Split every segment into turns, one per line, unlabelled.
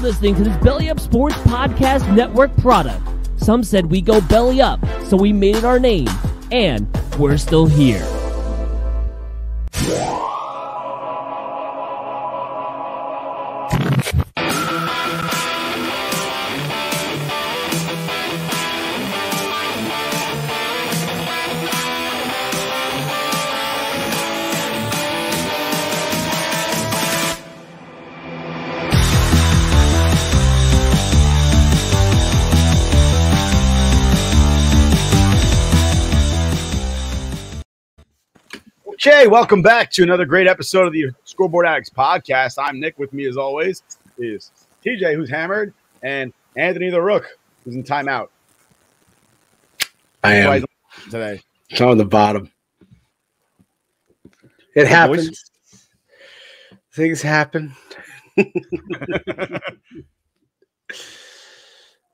listening to this Belly Up Sports Podcast Network product. Some said we go belly up, so we made it our name, and we're still here.
Okay, welcome back to another great episode of the Scoreboard Addicts podcast. I'm Nick. With me, as always, is TJ, who's hammered, and Anthony the Rook, who's in timeout.
I am
today.
It's on the bottom. It happens. Things happen.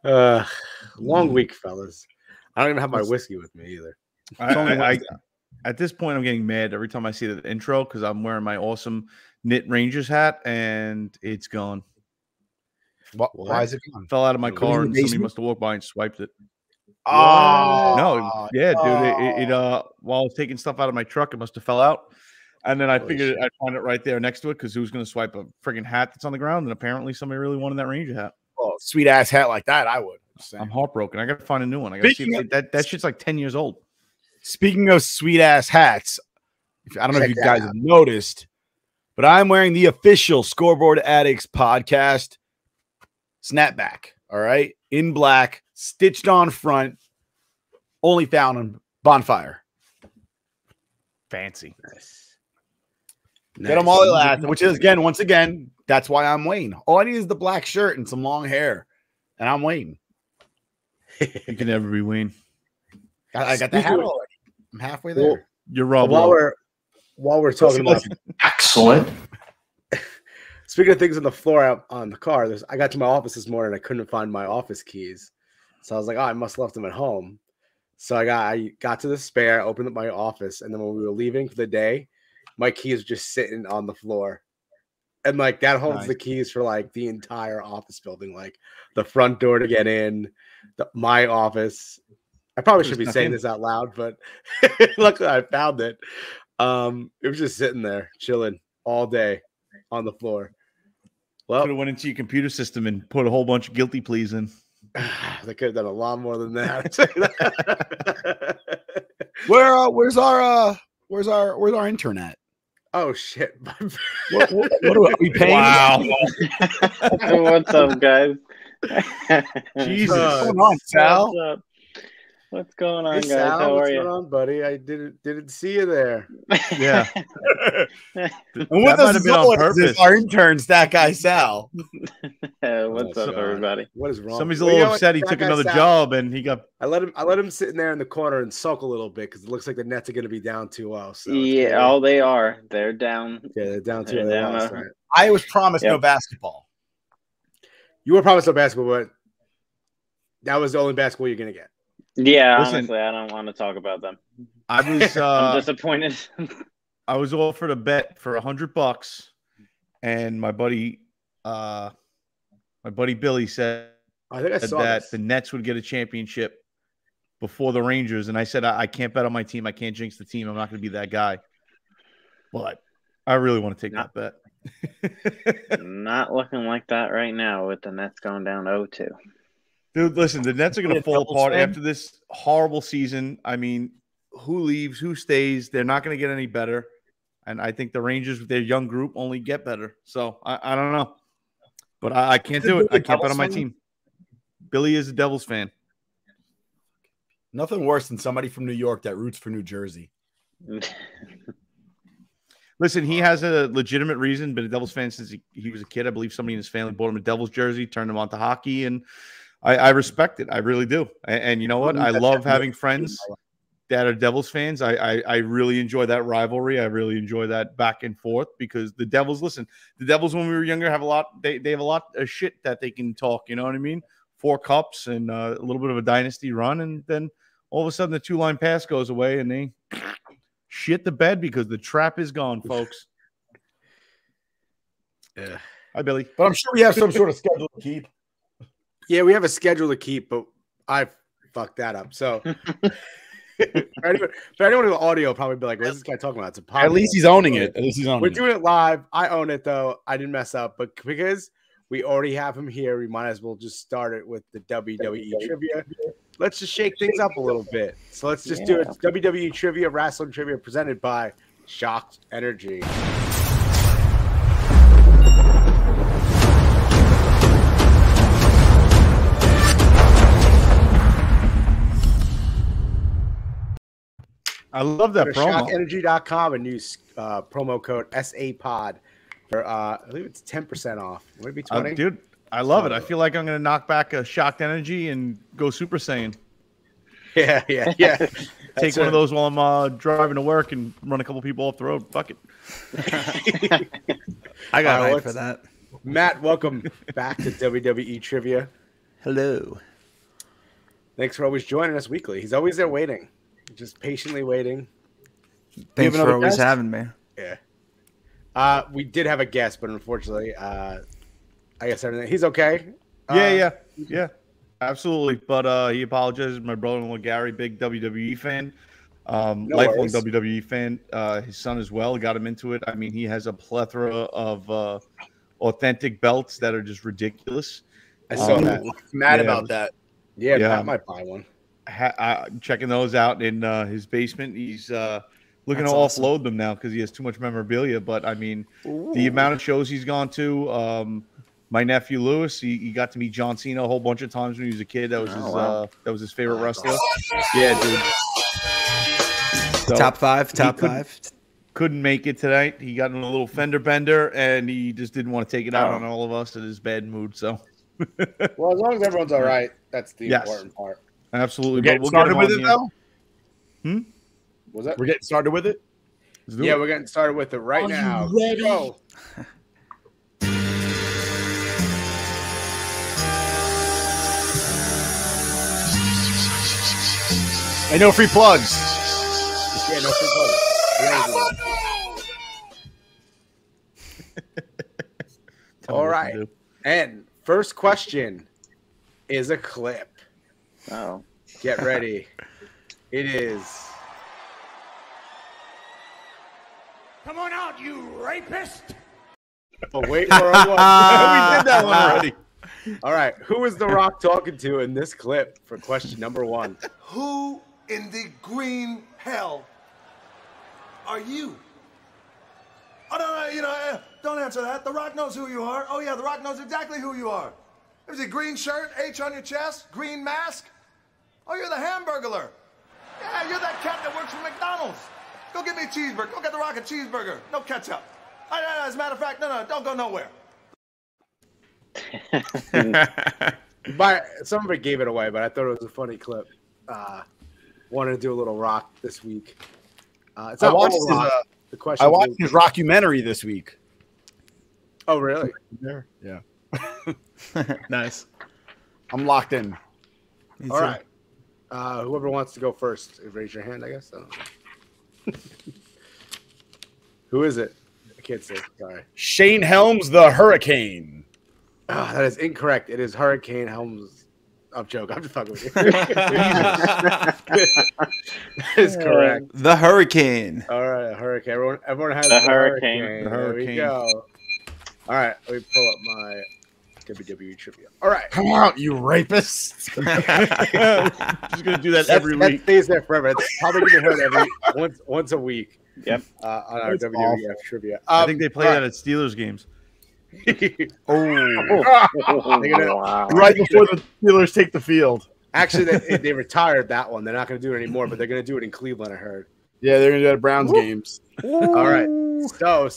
Long week, fellas. I don't even have my whiskey with me either.
At this point, I'm getting mad every time I see the intro because I'm wearing my awesome knit Rangers hat and it's gone.
Why is it gone?
Fell out of my car and somebody must have walked by and swiped it.
Oh
no, yeah, dude. It while I was taking stuff out of my truck, it must have fell out. And then I figured I'd find it right there next to it because who's going to swipe a friggin' hat that's on the ground? And apparently somebody really wanted that Ranger hat.
Oh, sweet ass hat like that, I would.
I'm heartbroken. I got to find a new one. I got to see that shit's like 10 years old.
Speaking of sweet ass hats, I don't know if you guys have noticed, but I'm wearing the official Scoreboard Addicts podcast snapback. All right, in black, stitched on front, only found on Bonfire.
Fancy.
Nice.
Get them all at last, which is once again, that's why I'm Wayne. All I need is the black shirt and some long hair, and I'm Wayne.
You can never be Wayne.
I got the hat already. I'm halfway there.
Well, you're wrong.
While we're talking about
excellent.
Speaking of things on the floor out on the car, I got to my office this morning. I couldn't find my office keys, so I was like, "Oh, I must have left them at home." So I got to the spare, opened up my office, and then when we were leaving for the day, my keys were just sitting on the floor, and like that holds the keys for like the entire office building, like the front door to get in, my office. I probably should be saying this out loud, but luckily I found it. It was just sitting there, chilling all day on the floor. Well,
could have went into your computer system and put a whole bunch of guilty pleas in.
They could have done a lot more than that.
Where's our intern at?
Oh shit!
What are we paying?
Wow.
What's up, guys?
Jesus.
What's going on, Sal?
What's up? What's going on,
Hey,
guys?
Sal,
How
what's
are you?
going on, buddy? I didn't see you there.
Yeah.
And with us as always is our intern, that guy Sal.
What's up,
God.
everybody?
What is wrong?
Somebody's a
Well, you
little
know
upset he
what?
took
That guy
another
Sal,
job and he got.
I let him sitting there in the corner and sulk a little bit because it looks like the Nets are going to be down 2-0. So
Yeah, they are. They're down.
yeah, they're down 2-0.
They're down,
Right?
I was promised no basketball.
You were promised no basketball, but that was the only basketball you're going to get.
Yeah,
Listen,
honestly, I don't want to talk about them.
I was
I'm disappointed.
I was offered a bet for $100, and my buddy Billy said
I think I saw
that
this.
the Nets would get a championship before the Rangers, and I said I can't bet on my team. I can't jinx the team. I'm not going to be that guy. But I really want to take that bet.
Not looking like that right now with the Nets going down 0-2.
Dude, listen, the Nets are going to fall apart after this horrible season. I mean, who leaves, who stays? They're not going to get any better. And I think the Rangers with their young group only get better. So I don't know. But I can't do it. I can't bet on my team. Billy is a Devils fan.
Nothing worse than somebody from New York that roots for New Jersey.
Listen, he has a legitimate reason, been a Devils fan since he was a kid. I believe somebody in his family bought him a Devils jersey, turned him on to hockey, and I respect it. I really do. And you know what? I love having friends that are Devils fans. I really enjoy that rivalry. I really enjoy that back and forth because the Devils, listen, the Devils when we were younger have a lot. They have a lot of shit that they can talk. You know what I mean? 4 cups and a little bit of a dynasty run, and then all of a sudden the 2-line pass goes away and they shit the bed because the trap is gone, folks.
Yeah.
Hi, Billy.
But I'm sure we have some sort of schedule to keep.
Yeah, we have a schedule to keep, but I fucked that up. So for anyone in the audio, probably be like, "What's this guy talking about?" It's a podcast.
At least he's owning it. At least he's owning
We're
it.
doing it live. I own it though. I didn't mess up, but because we already have him here, we might as well just start it with the WWE Trivia. Let's just shake things up a little bit. So let's just do it. WWE Trivia, Wrestling Trivia, presented by Shocked Energy.
I love that promo.
ShockEnergy.com and use promo code SAPOD for I believe it's 10% off. Would it be 20?
Dude, I love it. I feel like I'm going to knock back a Shocked Energy and go Super Saiyan.
Yeah.
Take one of those while I'm driving to work and run a couple people off the road. Fuck it.
I got hype for that.
Matt, welcome back to WWE Trivia.
Hello.
Thanks for always joining us weekly. He's always there waiting, just patiently waiting.
Thanks for always having me.
Yeah. We did have a guest, but unfortunately, I guess everything. He's okay.
Yeah. Absolutely. But he apologizes. My brother-in-law, Gary, big WWE fan. Lifelong WWE fan. His son as well got him into it. I mean, he has a plethora of authentic belts that are just ridiculous.
I saw that.
Mad about that.
Yeah, Matt might buy one.
Checking those out in his basement. He's looking to offload them now because he has too much memorabilia. But I mean, the amount of shows he's gone to. My nephew Lewis, he got to meet John Cena a whole bunch of times when he was a kid. That was his favorite wrestler. Yeah, dude. So
top five.
Couldn't make it tonight. He got in a little fender bender, and he just didn't want to take it out on all of us in his bad mood. So,
well, as long as everyone's all right, that's the important part.
Absolutely.
We're getting started with it, though?
Was that?
We're getting started with it?
Yeah, we're getting started with it right now.
You ready?
Go.
And no free plugs.
Yeah, no free plugs. All right. And first question is a clip.
Oh.
Get ready. It is.
Come on out, you rapist!
Oh, wait for one.
We did that one already.
All right. Who is The Rock talking to in this clip for question number 1?
Who in the green hell are you? Oh, no, don't answer that. The Rock knows who you are. Oh, yeah, The Rock knows exactly who you are. There's a green shirt, H on your chest, green mask. Oh, you're the Hamburglar. Yeah, you're that cat that works for McDonald's. Go get me a cheeseburger. Go get The Rock a cheeseburger. No ketchup. As a matter of fact, no, don't go nowhere.
Somebody gave it away, but I thought it was a funny clip. Wanted to do a little Rock this week. It's not all Rock. The question.
I watched his rockumentary this week.
Oh, really?
Yeah.
Nice.
I'm locked in.
All right. Whoever wants to go first, raise your hand, I guess. Who is it? I can't say. Sorry.
Shane Helms, the Hurricane.
Oh, that is incorrect. It is Hurricane Helms. I'm joking. I'm just fucking with you. That is correct.
The Hurricane.
All right, Hurricane. Everyone has
The
the
Hurricane.
Hurricane.
The
There we
Hurricane.
go. All right, let me pull up my WWE trivia. All right.
Come out, you rapist.
She's gonna do that every
That
week.
stays there forever. It's probably going to be heard once a week.
Yep.
On our WWF trivia.
I think they play that at Steelers games.
Wow.
Right before the Steelers take the field.
Actually, they retired that one. They're not going to do it anymore, but they're going to do it in Cleveland, I heard.
Yeah, they're going to do it at Browns games.
All right. So,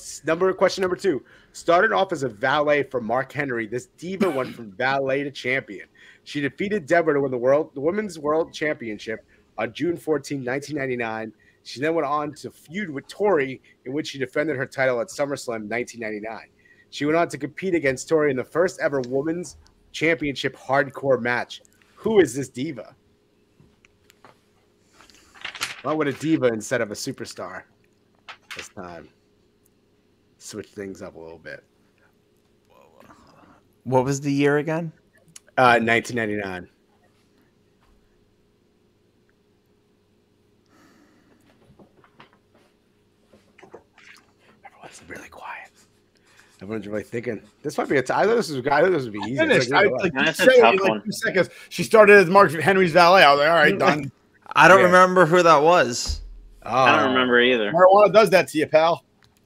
question number 2. Started off as a valet for Mark Henry, this diva went from valet to champion. She defeated Deborah to win the Women's World Championship on June 14, 1999. She then went on to feud with Tori, in which she defended her title at SummerSlam 1999. She went on to compete against Tori in the first ever Women's Championship hardcore match. Who is this diva? I went with a diva instead of a superstar this time. Switch things up a little bit.
What was the year again?
1999. Everyone's really quiet. Everyone's really thinking. This might be a tie. I thought this would be easy.
Finished.
That's a tough one.
2 seconds. She started as Mark Henry's valet. I was like, all right, done.
I don't remember who that was.
I don't remember either.
Marijuana does that to you, pal.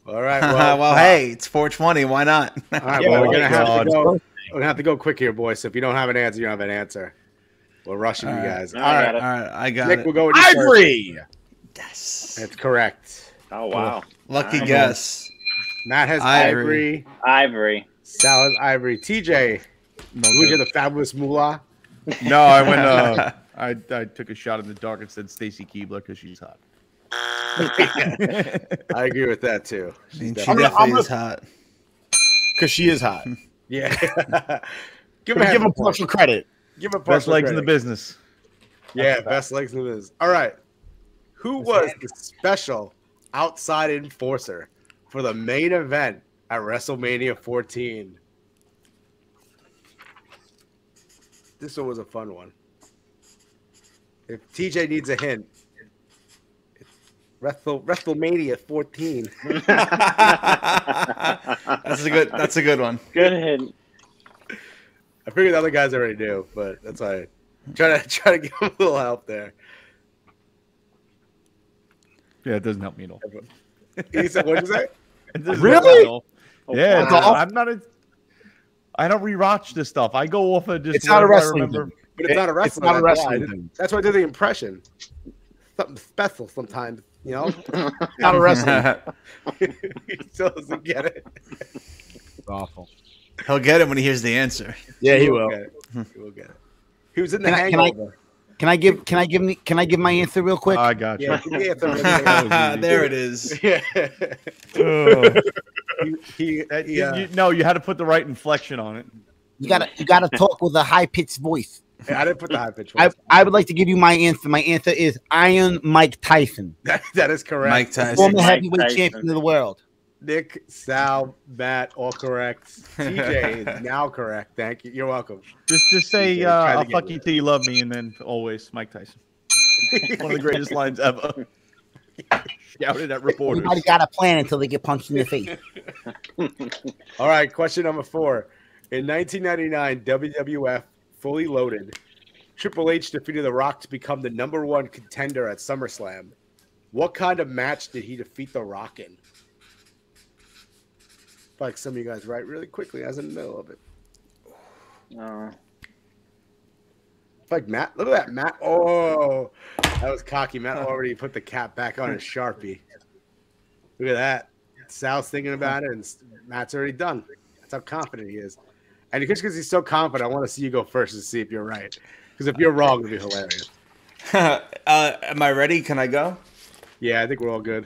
All right. Well,
Hey, it's 420. Why not?
all right.
Yeah,
Well, we're
my
gonna have to
God.
go. We're gonna have to go quick here, boys. So if you don't have an answer, you don't have an answer. We're rushing you guys.
No,
All
I
right.
got it.
All right, I got
Nick,
it.
we'll go with you first.
Ivory.
Yes.
That's correct.
Oh, wow.
Lucky
Nice.
guess.
Matt has
Ivory.
Ivory.
Ivory.
Sal has Ivory. TJ, who's you the fabulous moolah?
No, I went. I took a shot in the dark and said Stacy Keibler because she's hot.
I agree with that too.
I mean, she
I'm gonna-
definitely is hot.
Because she is hot.
Yeah.
Give him partial credit.
Give him
Best legs in the business.
Yeah, best legs in the business. All right. Who was the special outside enforcer for the main event at WrestleMania 14? This one was a fun one. If TJ needs a hint, it's WrestleMania 14.
That's a good one.
Good hint.
I figured the other guys already knew, but that's all right. Try to give him a little help there.
Yeah, it doesn't help me at all.
He said, what'd you say?
It doesn't
Really?
help me at all. Yeah,
wow.
I'm not. I don't rewatch this stuff. I go off of just.
It's not a
whatever I
wrestling
remember.
thing.
But it's not a
It's
wrestling.
not a
that's why.
wrestling thing.
That's why I did the impression. Something special sometimes, you know?
Not a wrestling.
He still doesn't get it.
It's awful.
He'll get it when he hears the answer.
Yeah, he will.
Get it. He will get it. He was in the
Can I-
Hangover.
Can I give my answer real quick?
I got you.
Yeah, give me a
There it is.
Yeah.
Oh.
Yeah.
No, you had to put the right inflection on it.
You gotta talk with a high pitched voice.
I didn't put the high pitch one.
I would like to give you my answer. My answer is Iron Mike Tyson,
That is correct.
Mike Tyson.
former
Mike
heavyweight
Tyson.
champion of the world.
Nick, Sal, Matt, all correct. TJ is now correct. Thank you. You're welcome.
Just say,
Yeah, try to
I'll
get
fuck
it.
you till you love me, and then always Mike Tyson. One of the greatest lines ever. Shouted at reporters.
Everybody got a plan until they get punched in the face.
All right, question number 4. In 1999, WWF Fully Loaded, Triple H defeated The Rock to become the #1 contender at SummerSlam. What kind of match did he defeat The Rock in? I feel like some of you guys write really quickly. I was in the middle of it.
Oh.
It's like Matt. Look at that, Matt. Oh, that was cocky. Matt already put the cap back on his Sharpie. Look at that. Sal's thinking about it, and Matt's already done. That's how confident he is. And just because he's so confident, I want to see you go first to see if you're right. Because if you're wrong, it'll be hilarious.
Am I ready? Can I go?
Yeah, I think we're all good.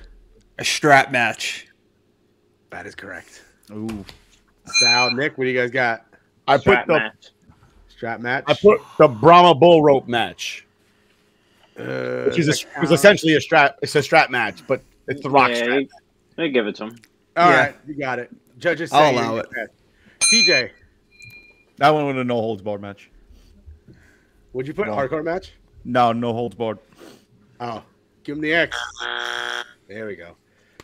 A strap match.
That is correct.
Ooh.
Sal, Nick, what do you guys got?
I put
Strap
the
match.
Strap match?
I put the Brahma bull rope match, which is essentially a strap. It's a strap match, but it's the Rock strap.
They give it to him.
All
Yeah.
right, you got it. Judges say
I'll
you
allow
get
it.
that. TJ,
That one with a no holds barred match.
would you put hardcore match?
No, no holds barred.
Oh, give him the X. There we go.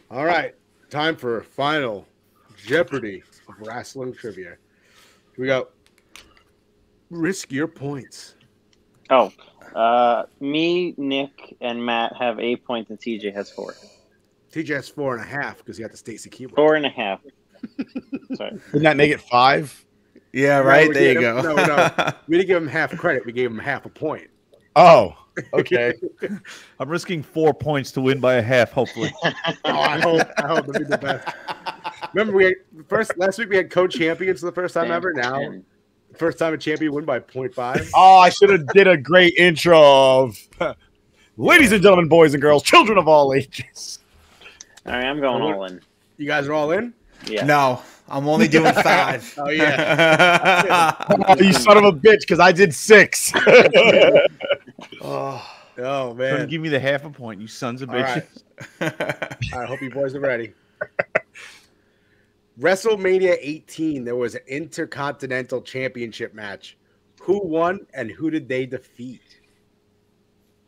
All right, time for final Jeopardy of wrestling trivia. Here we go. Risk your points.
Oh, me, Nick, and Matt have 8 points, and TJ has 4.
TJ has 4.5 because he got the Stacy keyboard.
4.5. Sorry.
Didn't that make it 5?
Yeah,
No,
right.
we
There you
gave him-
go.
No, we didn't give him half credit. We gave him half a point.
Oh, okay.
I'm risking 4 points to win by a half, hopefully.
Oh, I hope it'll be the best. Remember, last week we had co-champions for the first time ever. Now, first time a champion win by 0.5.
Oh, I should have did a great intro of ladies and gentlemen, boys and girls, children of all ages.
All right, I'm going all in.
You guys are all in?
Yeah.
No, I'm only doing 5.
Oh, yeah.
Oh, you son of a bitch, because I did 6.
Oh,
Couldn't
man.
give me the half a point, you sons of
All right.
bitches.
I hope you boys are ready. WrestleMania 18, there was an Intercontinental Championship match. Who won and who did they defeat?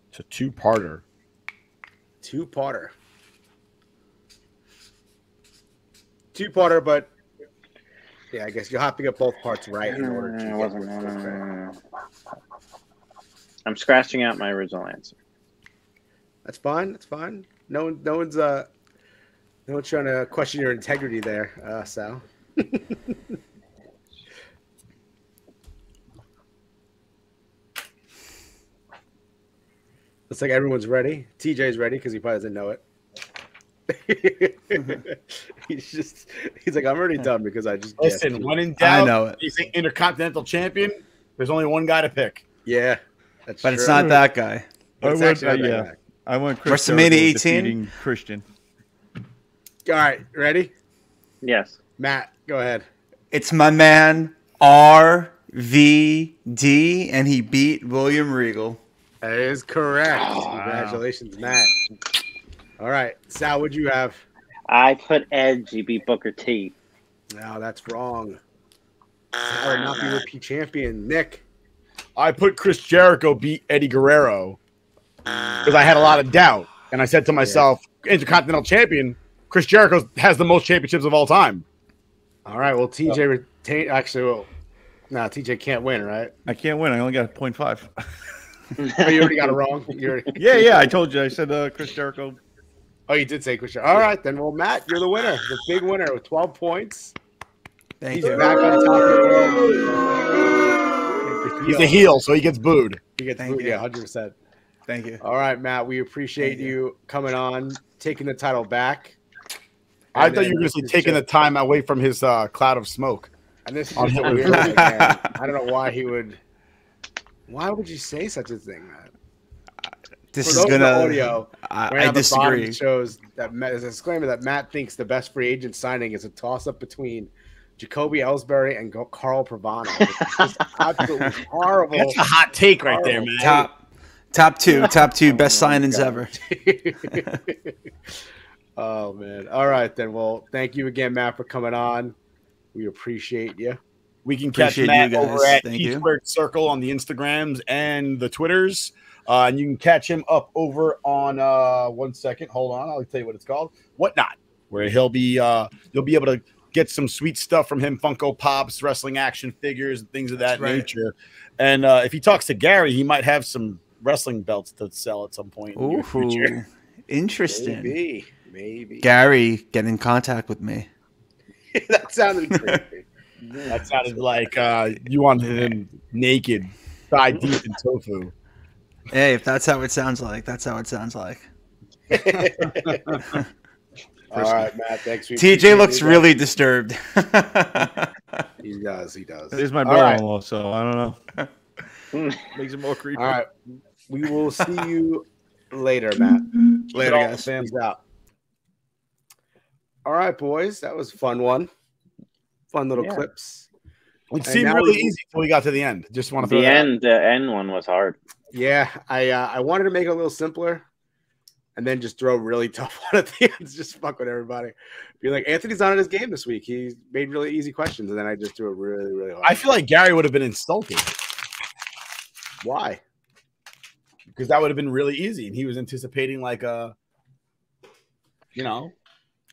It's a two-parter.
Two-parter, but yeah, I guess you'll have to get both parts right in order to get it.
I'm scratching out my original answer.
That's fine. That's fine. No one's trying to question your integrity there, Sal. Looks like everyone's ready. TJ's ready because he probably doesn't know it. he's like, I'm already done because I just guessed.
Listen, when in doubt,
I know it.
you think Intercontinental Champion, there's only one guy to pick.
Yeah, that's
But
true.
it's not that guy.
It's actually not that
I went Chris
WrestleMania
Jericho
18?
defeating Christian.
guy. All right, ready?
Yes.
Matt, go ahead.
It's my man RVD, and he beat William Regal.
That is correct. Congratulations, Matt. All right, Sal, what'd you have?
I put Edge. He beat Booker T.
No, that's wrong. Sal would not be repeat champion. Nick.
I put Chris Jericho beat Eddie Guerrero because I had a lot of doubt. And I said to myself, Intercontinental Champion, Chris Jericho has the most championships of all time.
All right, well, TJ retain. Actually, well, no, TJ can't win, right?
I can't win. I only got a 0.5.
Oh, you already got it wrong.
Yeah. I told you. I said Chris Jericho.
Oh, you did say Chris Jericho. All right, then. Well, Matt, you're the winner, the big winner with 12 points.
Thank
He's
you.
back on top of the world.
He's a heel, so he gets booed.
He gets
Thank
booed,
you.
yeah, 100%.
Thank you.
All right, Matt, we appreciate you coming on, taking the title back.
I thought you were going to say taking the time away from his cloud of smoke.
And this is
On
just
Hitler.
weird, man. I don't know why he would. Why would you say such a thing, Matt?
This
For
is
those in the
gonna.
audio,
I
right on the bottom
disagree.
shows that there's a disclaimer that Matt thinks the best free agent signing is a toss-up between Jacoby Ellsbury and Carl Provano. It's just absolutely horrible.
That's a hot take right there, man.
Top two best signings ever.
Oh man! All right then. Well, thank you again, Matt, for coming on. We appreciate you.
We can catch
Appreciate
Matt
you guys.
over at
Thank
T
you.
Squared Circle on the Instagrams and the Twitters. And you can catch him up over on 1 second. Hold on, I'll tell you what it's called. Whatnot, where you'll be able to get some sweet stuff from him, Funko Pops, wrestling action figures, and things of that
right.
nature. And if he talks to Gary, he might have some wrestling belts to sell at some point in the near future.
Ooh, interesting.
Maybe.
Gary, get in contact with me.
That sounded creepy.
That sounded like you wanted him naked, thigh deep in tofu.
Hey, if that's how it sounds like, that's how it sounds like.
All right, Matt. Thanks.
TJ looks really disturbed.
He does.
It is my
All right.
brother-in-law, so I don't know. Makes it more creepy.
All right. We will see you later, Matt.
Later, guys.
Peace out. All right, boys. That was a fun one. Fun little clips.
It
And
seemed
now
really
we-
easy until we got to the end. Just want to throw
The
that out.
end. The end one was hard.
Yeah, I wanted to make it a little simpler and then just throw a really tough one at the end. Just fuck with everybody. Be like, Anthony's not in his game this week. He made really easy questions, and then I just threw it really, really hard.
I feel like Gary would have been insulted
Why?
because that would have been really easy, and he was anticipating like a,
It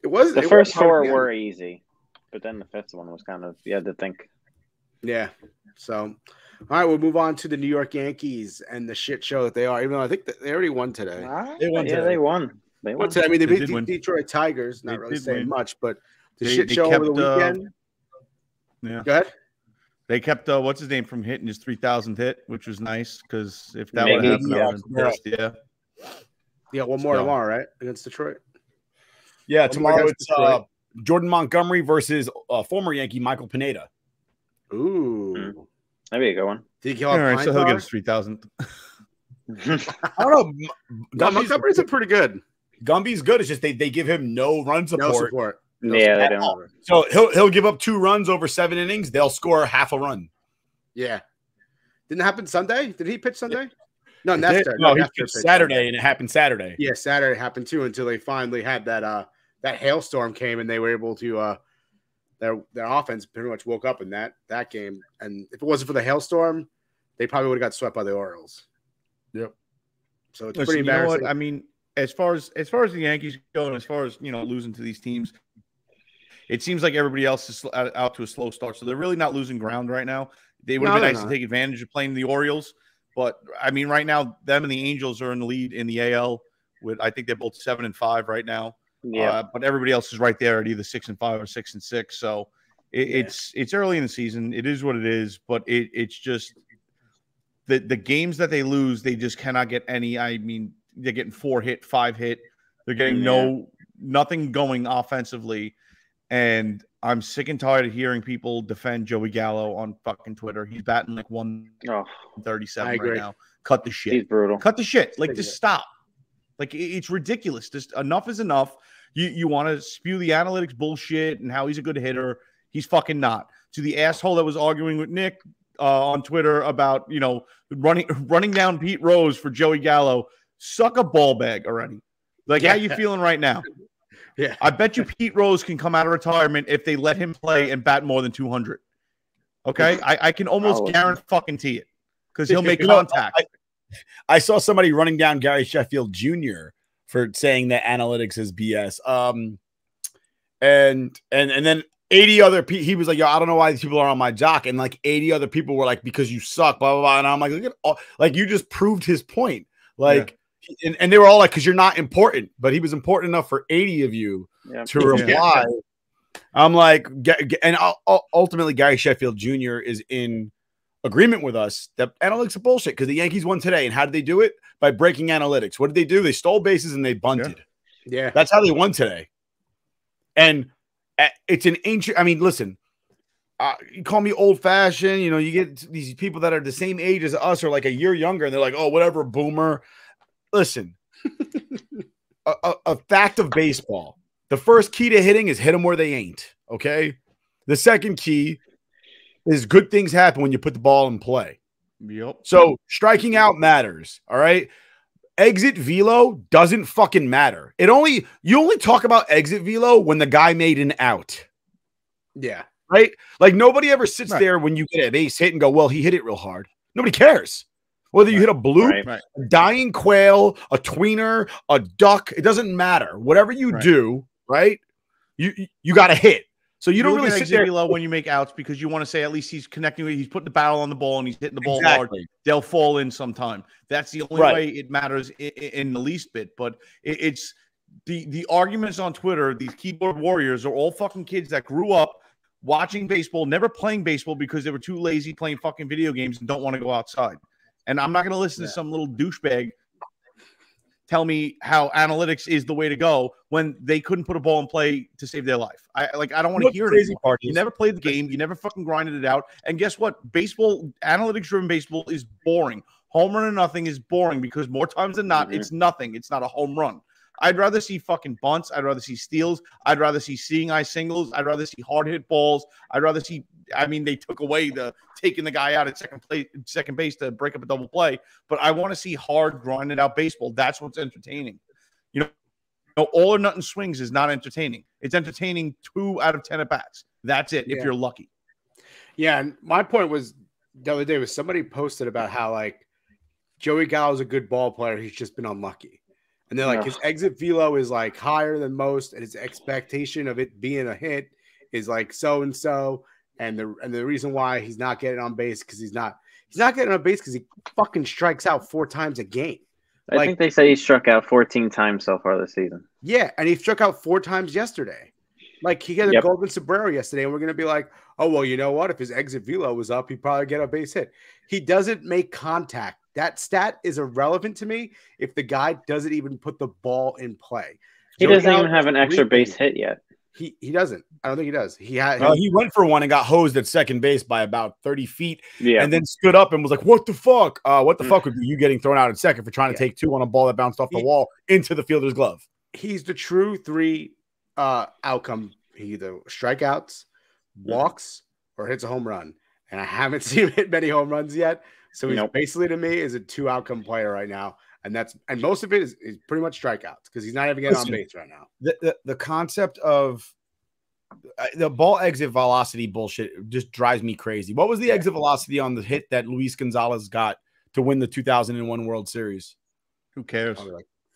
was
The
it
first
was hard
four
again.
were easy, but then the fifth one was kind of you had to think.
Yeah. So, all right, we'll move on to the New York Yankees and the shit show that they are. Even though I think that they already won today.
They won
Yeah,
today.
they won. They won.
Won today. I mean, they
They
beat
did
the
win.
Detroit Tigers. Not
They
really
did
saying
win.
much, but the
They
shit show
kept,
over the weekend.
Yeah.
Go ahead.
They kept what's his name from hitting his 3,000th hit, which was nice because if that
Maybe.
would happen, I
Yeah,
would have been pissed. Yeah.
Yeah, one more
So-
tomorrow, right? Against Detroit.
Yeah,
One
tomorrow
more
it's
against Detroit.
Jordan Montgomery versus former Yankee Michael Pineda.
Ooh.
That'd be a good one.
Think he'll
All
have
right,
pine
so he'll
tar?
get his 3,000th.
I don't know.
No, Montgomery's a pretty good.
Gumby's good. It's just they give him no run
No
support.
support. No
Yeah, they
at
don't.
all. So he'll give up 2 runs over 7 innings. They'll score half a run.
Yeah. Didn't it happen Sunday? Did he pitch Sunday? No,
No,
Nestor.
he
Nestor
pitched
pitched
Saturday, and it happened Saturday.
Yeah, Saturday happened too until they finally had that hailstorm came and they were able to their offense pretty much woke up in that game. And if it wasn't for the hailstorm, they probably would have got swept by the Orioles.
Yep.
So it's pretty embarrassing.
You know what? I mean, as far as the Yankees go, and as far as losing to these teams, it seems like everybody else is out to a slow start. So they're really not losing ground right now. They would have been nice to take advantage of playing the Orioles, but I mean, right now, them and the Angels are in the lead in the AL. I think they're both 7-5 right now.
Yeah,
but everybody else is right there at either 6-5 or 6-6. So it's early in the season. It is what it is. But it's just the games that they lose, they just cannot get any. I mean, they're getting 4 hit, 5 hit. They're getting nothing going offensively. And I'm sick and tired of hearing people defend Joey Gallo on fucking Twitter. He's batting like 137 right now. Cut the shit.
He's brutal.
Cut the shit. Like, just stop. Like, it's ridiculous. Just enough is enough. You want to spew the analytics bullshit and how he's a good hitter. He's fucking not. To the asshole that was arguing with Nick on Twitter about, running down Pete Rose for Joey Gallo, suck a ball bag already. Like, how you feeling right now?
Yeah.
I bet you Pete Rose can come out of retirement if they let him play and bat more than 200. Okay? I can almost guarantee it because he'll make contact.
I saw somebody running down Gary Sheffield Jr. for saying that analytics is BS. And then 80 other people, he was like, yo, I don't know why these people are on my jock. And like 80 other people were like, because you suck, blah, blah, blah. And I'm like, look at all, like, you just proved his point. Like, and they were all like, because you're not important, but he was important enough for 80 of you to reply. I'm like, and ultimately, Gary Sheffield Jr. is in agreement with us that analytics are bullshit because the Yankees won today. And how did they do it? By breaking analytics. What did they do? They stole bases and they bunted.
Yeah.
That's how they won today. And it's an ancient, I mean, listen, you call me old fashioned, you get these people that are the same age as us or like a year younger and they're like, oh, whatever, boomer. Listen, a fact of baseball. The first key to hitting is hit them where they ain't. Okay. The second key is good things happen when you put the ball in play.
Yep.
So striking out matters. All right. Exit velo doesn't fucking matter. You only talk about exit velo when the guy made an out.
Yeah.
Right. Like nobody ever sits there when you get a base hit and go, well, he hit it real hard. Nobody cares. Whether you hit a bloop, a dying quail, a tweener, a duck, it doesn't matter. Whatever you do, right? You got to hit. So you don't really sit there
low when you make outs because you want to say at least he's connecting with, he's putting the barrel on the ball and he's hitting the ball hard. They'll fall in sometime. That's the only way it matters in the least bit. But it's the arguments on Twitter. These keyboard warriors are all fucking kids that grew up watching baseball, never playing baseball because they were too lazy playing fucking video games and don't want to go outside. And I'm not going to listen to some little douchebag tell me how analytics is the way to go when they couldn't put a ball in play to save their life. I don't want to hear it anymore. You never played the game. You never fucking grinded it out. And guess what? Baseball, analytics-driven baseball is boring. Home run or nothing is boring because more times than not, it's nothing. It's not a home run. I'd rather see fucking bunts. I'd rather see steals. I'd rather see seeing eye singles. I'd rather see hard hit balls. I'd rather see, I mean, they took away taking the guy out at second base to break up a double play, but I want to see hard grinded out baseball. That's what's entertaining. All or nothing swings is not entertaining. It's entertaining 2 out of 10 at bats. That's it. If you're lucky.
Yeah. And my point was the other day was somebody posted about how like Joey Gallo's a good ball player. He's just been unlucky. And they're like, his exit velo is like higher than most, and his expectation of it being a hit is like so and so. And the reason why he's not getting on base because he's not getting on base because he fucking strikes out 4 times a game.
I think they say he struck out 14 times so far this season.
Yeah, and he struck out 4 times yesterday. Like he got a golden sombrero yesterday, and we're gonna be like, oh well, you know what? If his exit velo was up, he'd probably get a base hit. He doesn't make contact. That stat is irrelevant to me if the guy doesn't even put the ball in play.
He doesn't even have an extra base hit yet.
He doesn't. I don't think he does. He
went for one and got hosed at second base by about 30 feet and then stood up and was like, what the fuck? What the fuck would be you getting thrown out at second for trying to take 2 on a ball that bounced off the wall into the fielder's glove?
He's the true 3 outcome. He either strikeouts, walks, or hits a home run. And I haven't seen him hit many home runs yet. So he's basically, to me, is a 2 outcome player right now. And most of it is pretty much strikeouts because he's not even getting on base right now.
The concept of the ball exit velocity bullshit just drives me crazy. What was the exit velocity on the hit that Luis Gonzalez got to win the 2001 World Series?
Who cares?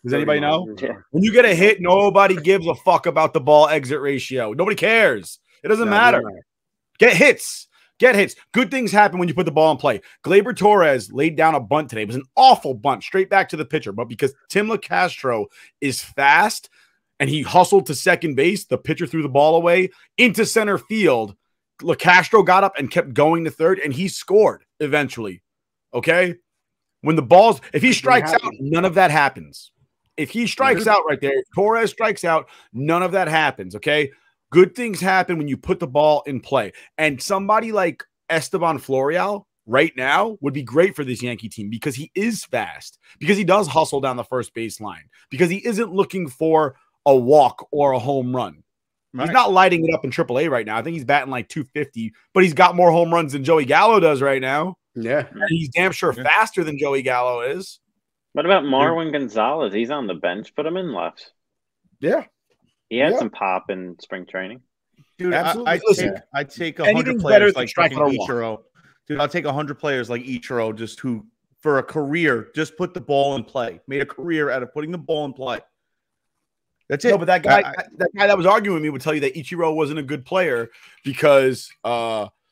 Does anybody know?
Yeah.
When you get a hit, nobody gives a fuck about the ball exit ratio. Nobody cares. It doesn't matter. Get hits. Get hits. Good things happen when you put the ball in play. Gleyber Torres laid down a bunt today. It was an awful bunt straight back to the pitcher. But because Tim LeCastro is fast and he hustled to second base, the pitcher threw the ball away into center field. LeCastro got up and kept going to third, and he scored eventually. Okay? When the ball's – if he strikes out, none of that happens. If he strikes out right there, if Torres strikes out, none of that happens, okay? Good things happen when you put the ball in play. And somebody like Esteban Florial right now would be great for this Yankee team because he is fast, because he does hustle down the first base line, because he isn't looking for a walk or a home run. He's not lighting it up in AAA right now. I think he's batting like 250, but he's got more home runs than Joey Gallo does right now.
Yeah.
And he's damn sure faster than Joey Gallo is.
What about Marwyn Gonzalez? He's on the bench. Put him in left.
Yeah.
He had some pop in spring training.
Dude,
Absolutely.
I'd take 100 players like fucking Ichiro. Dude, I'll take 100 players like Ichiro just who, for a career, just put the ball in play. Made a career out of putting the ball in play. That's it.
No, but that guy that was arguing with me would tell you that Ichiro wasn't a good player because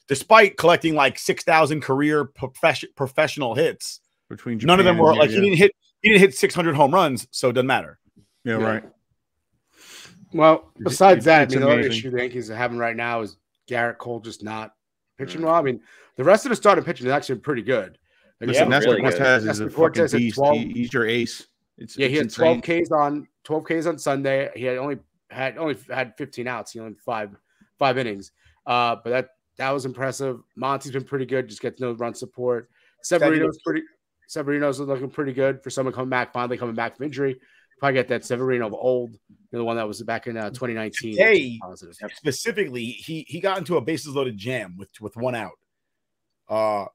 despite collecting like 6,000 career professional hits, between Japan, none of them were like he didn't hit 600 home runs, so it doesn't matter.
Yeah, right.
Well, besides that, I mean, the other issue the Yankees are having right now is Garrett Cole just not pitching well. I mean, the rest of the starting pitching is actually pretty good. Like,
listen, Nestor Cortez is a fucking beast. He's your ace.
He had 12 Ks on Sunday. He had only had 15 outs. He only had five innings. But that was impressive. Monty's been pretty good. Just gets no run support. Severino's looking pretty good for someone finally coming back from injury. Probably get that Severino of old, the one that was back in 2019.
Today, specifically, he got into a bases loaded jam with one out.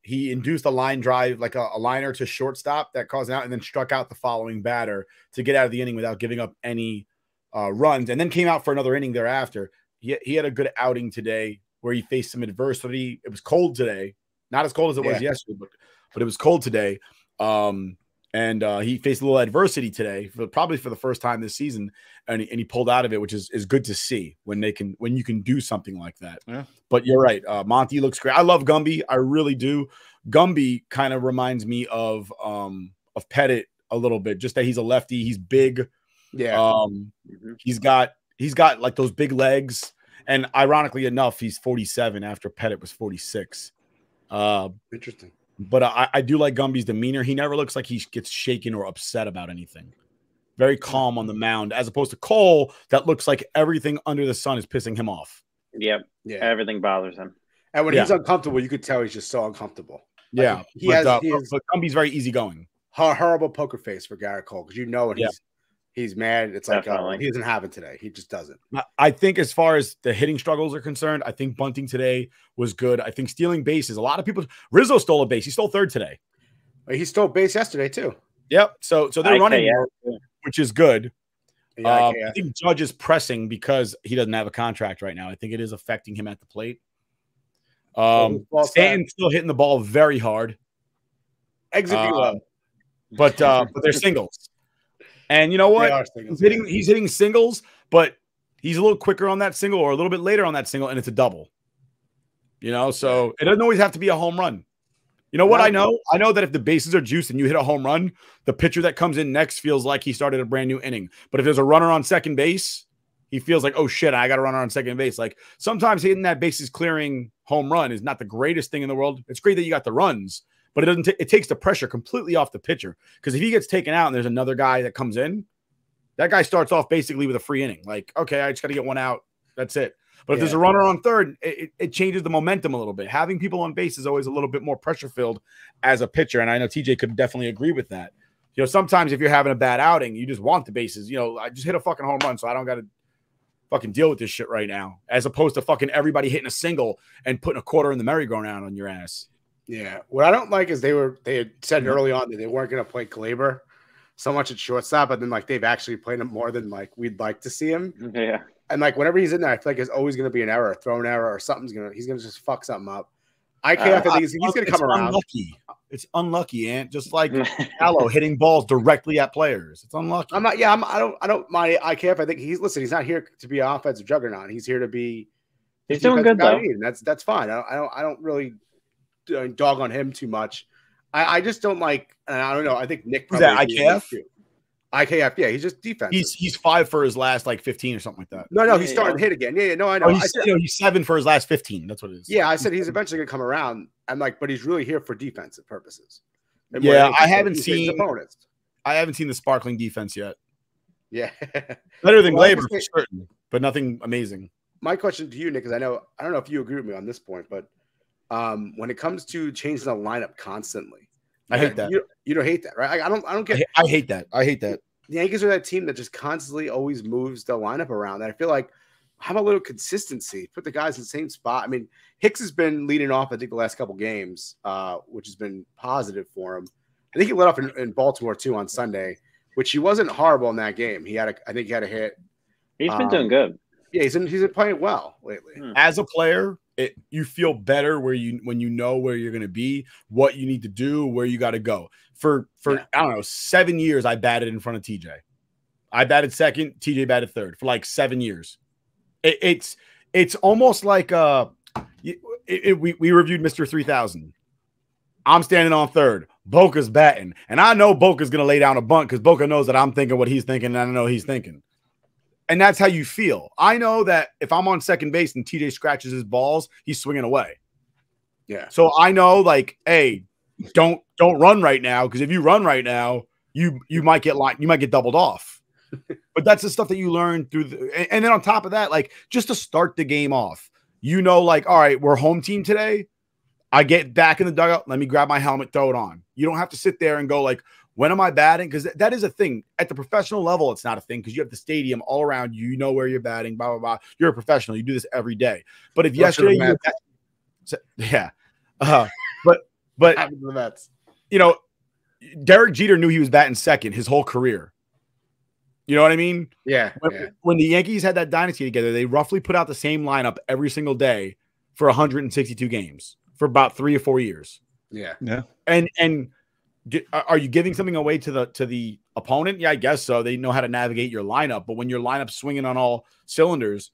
He induced a line drive, like a liner to shortstop that caused an out, and then struck out the following batter to get out of the inning without giving up any runs, and then came out for another inning thereafter. He had a good outing today where he faced some adversity. It was cold today, not as cold as it was yesterday, but it was cold today. And he faced a little adversity today, probably for the first time this season, and he pulled out of it, which is good to see when you can do something like that. Yeah. But you're right, Monty looks great. I love Gumby, I really do. Gumby kind of reminds me of Pettit a little bit, just that he's a lefty, he's big. Yeah. He's got like those big legs, and ironically enough, he's 47 after Pettit was 46.
Interesting.
But I do like Gumby's demeanor. He never looks like he gets shaken or upset about anything. Very calm on the mound, as opposed to Cole, that looks like everything under the sun is pissing him off.
Yep. Yeah. Everything bothers him.
And when he's uncomfortable, you could tell he's just so uncomfortable.
Like, but Gumby's very easygoing.
Horrible poker face for Garrett Cole, because when he's mad, it's like he doesn't have it today. He just doesn't.
I think as far as the hitting struggles are concerned, I think bunting today was good. I think stealing bases, a lot of people. Rizzo stole a base. He stole third today.
He stole base yesterday too.
Yep. So they're running more, which is good. I think Judge is pressing because he doesn't have a contract right now. I think it is affecting him at the plate. Stanton's still hitting the ball very hard.
Exit below.
But they're singles. And you know what? He's hitting singles, but he's a little quicker on that single or a little bit later on that single, and it's a double. So it doesn't always have to be a home run. You know what I know? I know that if the bases are juiced and you hit a home run, the pitcher that comes in next feels like he started a brand new inning. But if there's a runner on second base, he feels like, oh shit, I got a runner on second base. Like sometimes hitting that bases clearing home run is not the greatest thing in the world. It's great that you got the runs, but it takes the pressure completely off the pitcher. Because if he gets taken out and there's another guy that comes in, that guy starts off basically with a free inning. Like, okay, I just got to get one out. That's it. But if there's a runner on third, it changes the momentum a little bit. Having people on base is always a little bit more pressure filled as a pitcher. And I know TJ could definitely agree with that. Sometimes if you're having a bad outing, you just want the bases. I just hit a fucking home run, so I don't got to fucking deal with this shit right now. As opposed to fucking everybody hitting a single and putting a quarter in the merry-go-round on your ass.
Yeah. What I don't like is they had said early on that they weren't going to play Gleyber so much at shortstop, but then they've actually played him more than we'd like to see him.
Yeah.
And like whenever he's in there, I feel like there's always going to be an error, throw an error, or he's going to just fuck something up. IKF, I think he's going to come around.
Unlucky. It's unlucky, Ant. Just like Gallo hitting balls directly at players. It's unlucky.
I'm not. Yeah, I don't mind IKF. I think he's not here to be an offensive juggernaut. He's here to be.
He's doing good though.
And that's fine. I don't really dog on him too much. I just don't like. And I don't know. I think Nick.
Who's that? IKF.
IKF, yeah, he's just defensive.
He's 5 for his last like 15 or something like that.
No, he's starting to hit again. Yeah, no, I know.
He's 7 for his last 15. That's what it is.
Yeah, I said he's eventually gonna come around. I'm like, but he's really here for defensive purposes.
Yeah, I haven't seen the sparkling defense yet.
Yeah,
better than Glaber for certain, but nothing amazing.
My question to you, Nick, is I don't know if you agree with me on this point, but when it comes to changing the lineup constantly.
I hate that.
You don't hate that, right? I don't get.
I hate that. The
Yankees are that team that just constantly always moves the lineup around. And I feel like have a little consistency. Put the guys in the same spot. I mean, Hicks has been leading off, I think, the last couple games, which has been positive for him. I think he led off in Baltimore too on Sunday, which he wasn't horrible in that game. I think he had a hit.
He's been doing good.
Yeah, he's been playing well lately.
As a player, you feel better when you know where you're going to be, what you need to do, where you got to go. I don't know, 7 years I batted in front of TJ. I batted second, TJ batted third for like 7 years. It's almost like we reviewed Mr. 3000. I'm standing on third. Boca's batting, and I know Boca's going to lay down a bunt because Boca knows that I'm thinking what he's thinking, and I know he's thinking. And that's how you feel. I know that if I'm on second base and TJ scratches his balls, he's swinging away.
Yeah.
So I know, like, hey, don't run right now, because if you run right now, you might get doubled off. But that's the stuff that you learn through and then on top of that, like, just to start the game off, like, all right, we're home team today. I get back in the dugout. Let me grab my helmet, throw it on. You don't have to sit there and go like, when am I batting? Because that is a thing. At the professional level, it's not a thing because you have the stadium all around you. You know where you're batting, blah, blah, blah. You're a professional. You do this every day. But if yesterday you but Derek Jeter knew he was batting second his whole career. You know what I mean?
Yeah.
When the Yankees had that dynasty together, they roughly put out the same lineup every single day for 162 games for about 3 or 4 years.
Yeah.
Yeah.
And are you giving something away to the opponent? Yeah, I guess so. They know how to navigate your lineup, but when your lineup's swinging on all cylinders,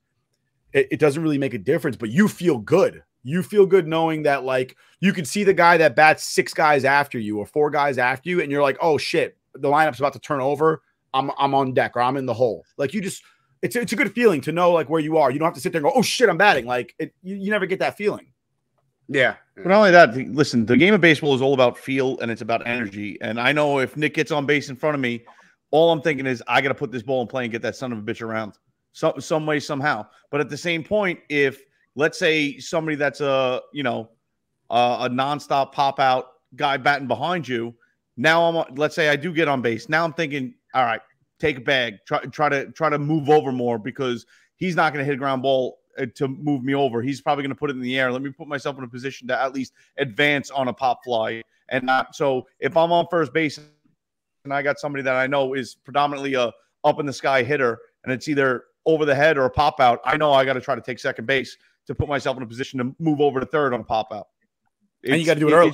it doesn't really make a difference. But you feel good. You feel good knowing that, like, you can see the guy that bats 6 guys after you or 4 guys after you, and you're like, oh shit, the lineup's about to turn over. I'm on deck or I'm in the hole. Like, it's a good feeling to know like where you are. You don't have to sit there and go, oh shit, I'm batting. Like you never get that feeling.
Yeah.
But not only that, listen, the game of baseball is all about feel and it's about energy. And I know if Nick gets on base in front of me, all I'm thinking is I got to put this ball in play and get that son of a bitch around some way, somehow. But at the same point, if let's say somebody that's a nonstop pop out guy batting behind you, now let's say I do get on base. Now I'm thinking, all right, take a bag, try to move over more because he's not going to hit a ground ball to move me over. He's probably going to put it in the air. Let me put myself in a position to at least advance on a pop fly and not. So if I'm on first base and I got somebody that I know is predominantly a up in the sky hitter and it's either over the head or a pop out, I know I got to try to take second base to put myself in a position to move over to third on a pop out.
And you got to do it early.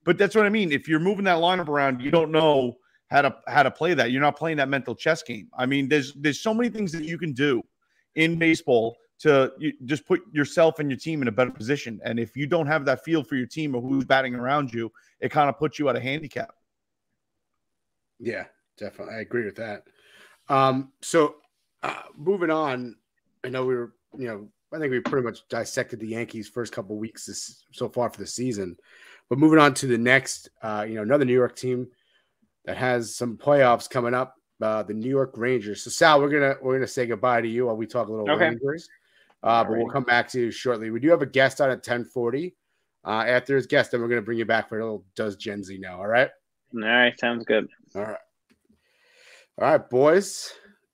But that's what I mean. If you're moving that lineup around, you don't know how to play that. You're not playing that mental chess game. I mean, there's so many things that you can do in baseball to just put yourself and your team in a better position. And if you don't have that feel for your team or who's batting around you, it kind of puts you at a handicap.
Yeah, definitely. I agree with that. So moving on, I know I think we pretty much dissected the Yankees' first couple of weeks so far for the season. But moving on to the next, another New York team that has some playoffs coming up, the New York Rangers. So Sal, we're gonna say goodbye to you while we talk a little Rangers. But we'll come back to you shortly. We do have a guest on at 10:40. After his guest, then we're gonna bring you back for a little Does Gen Z Know? All right.
All right, sounds good.
All right, boys.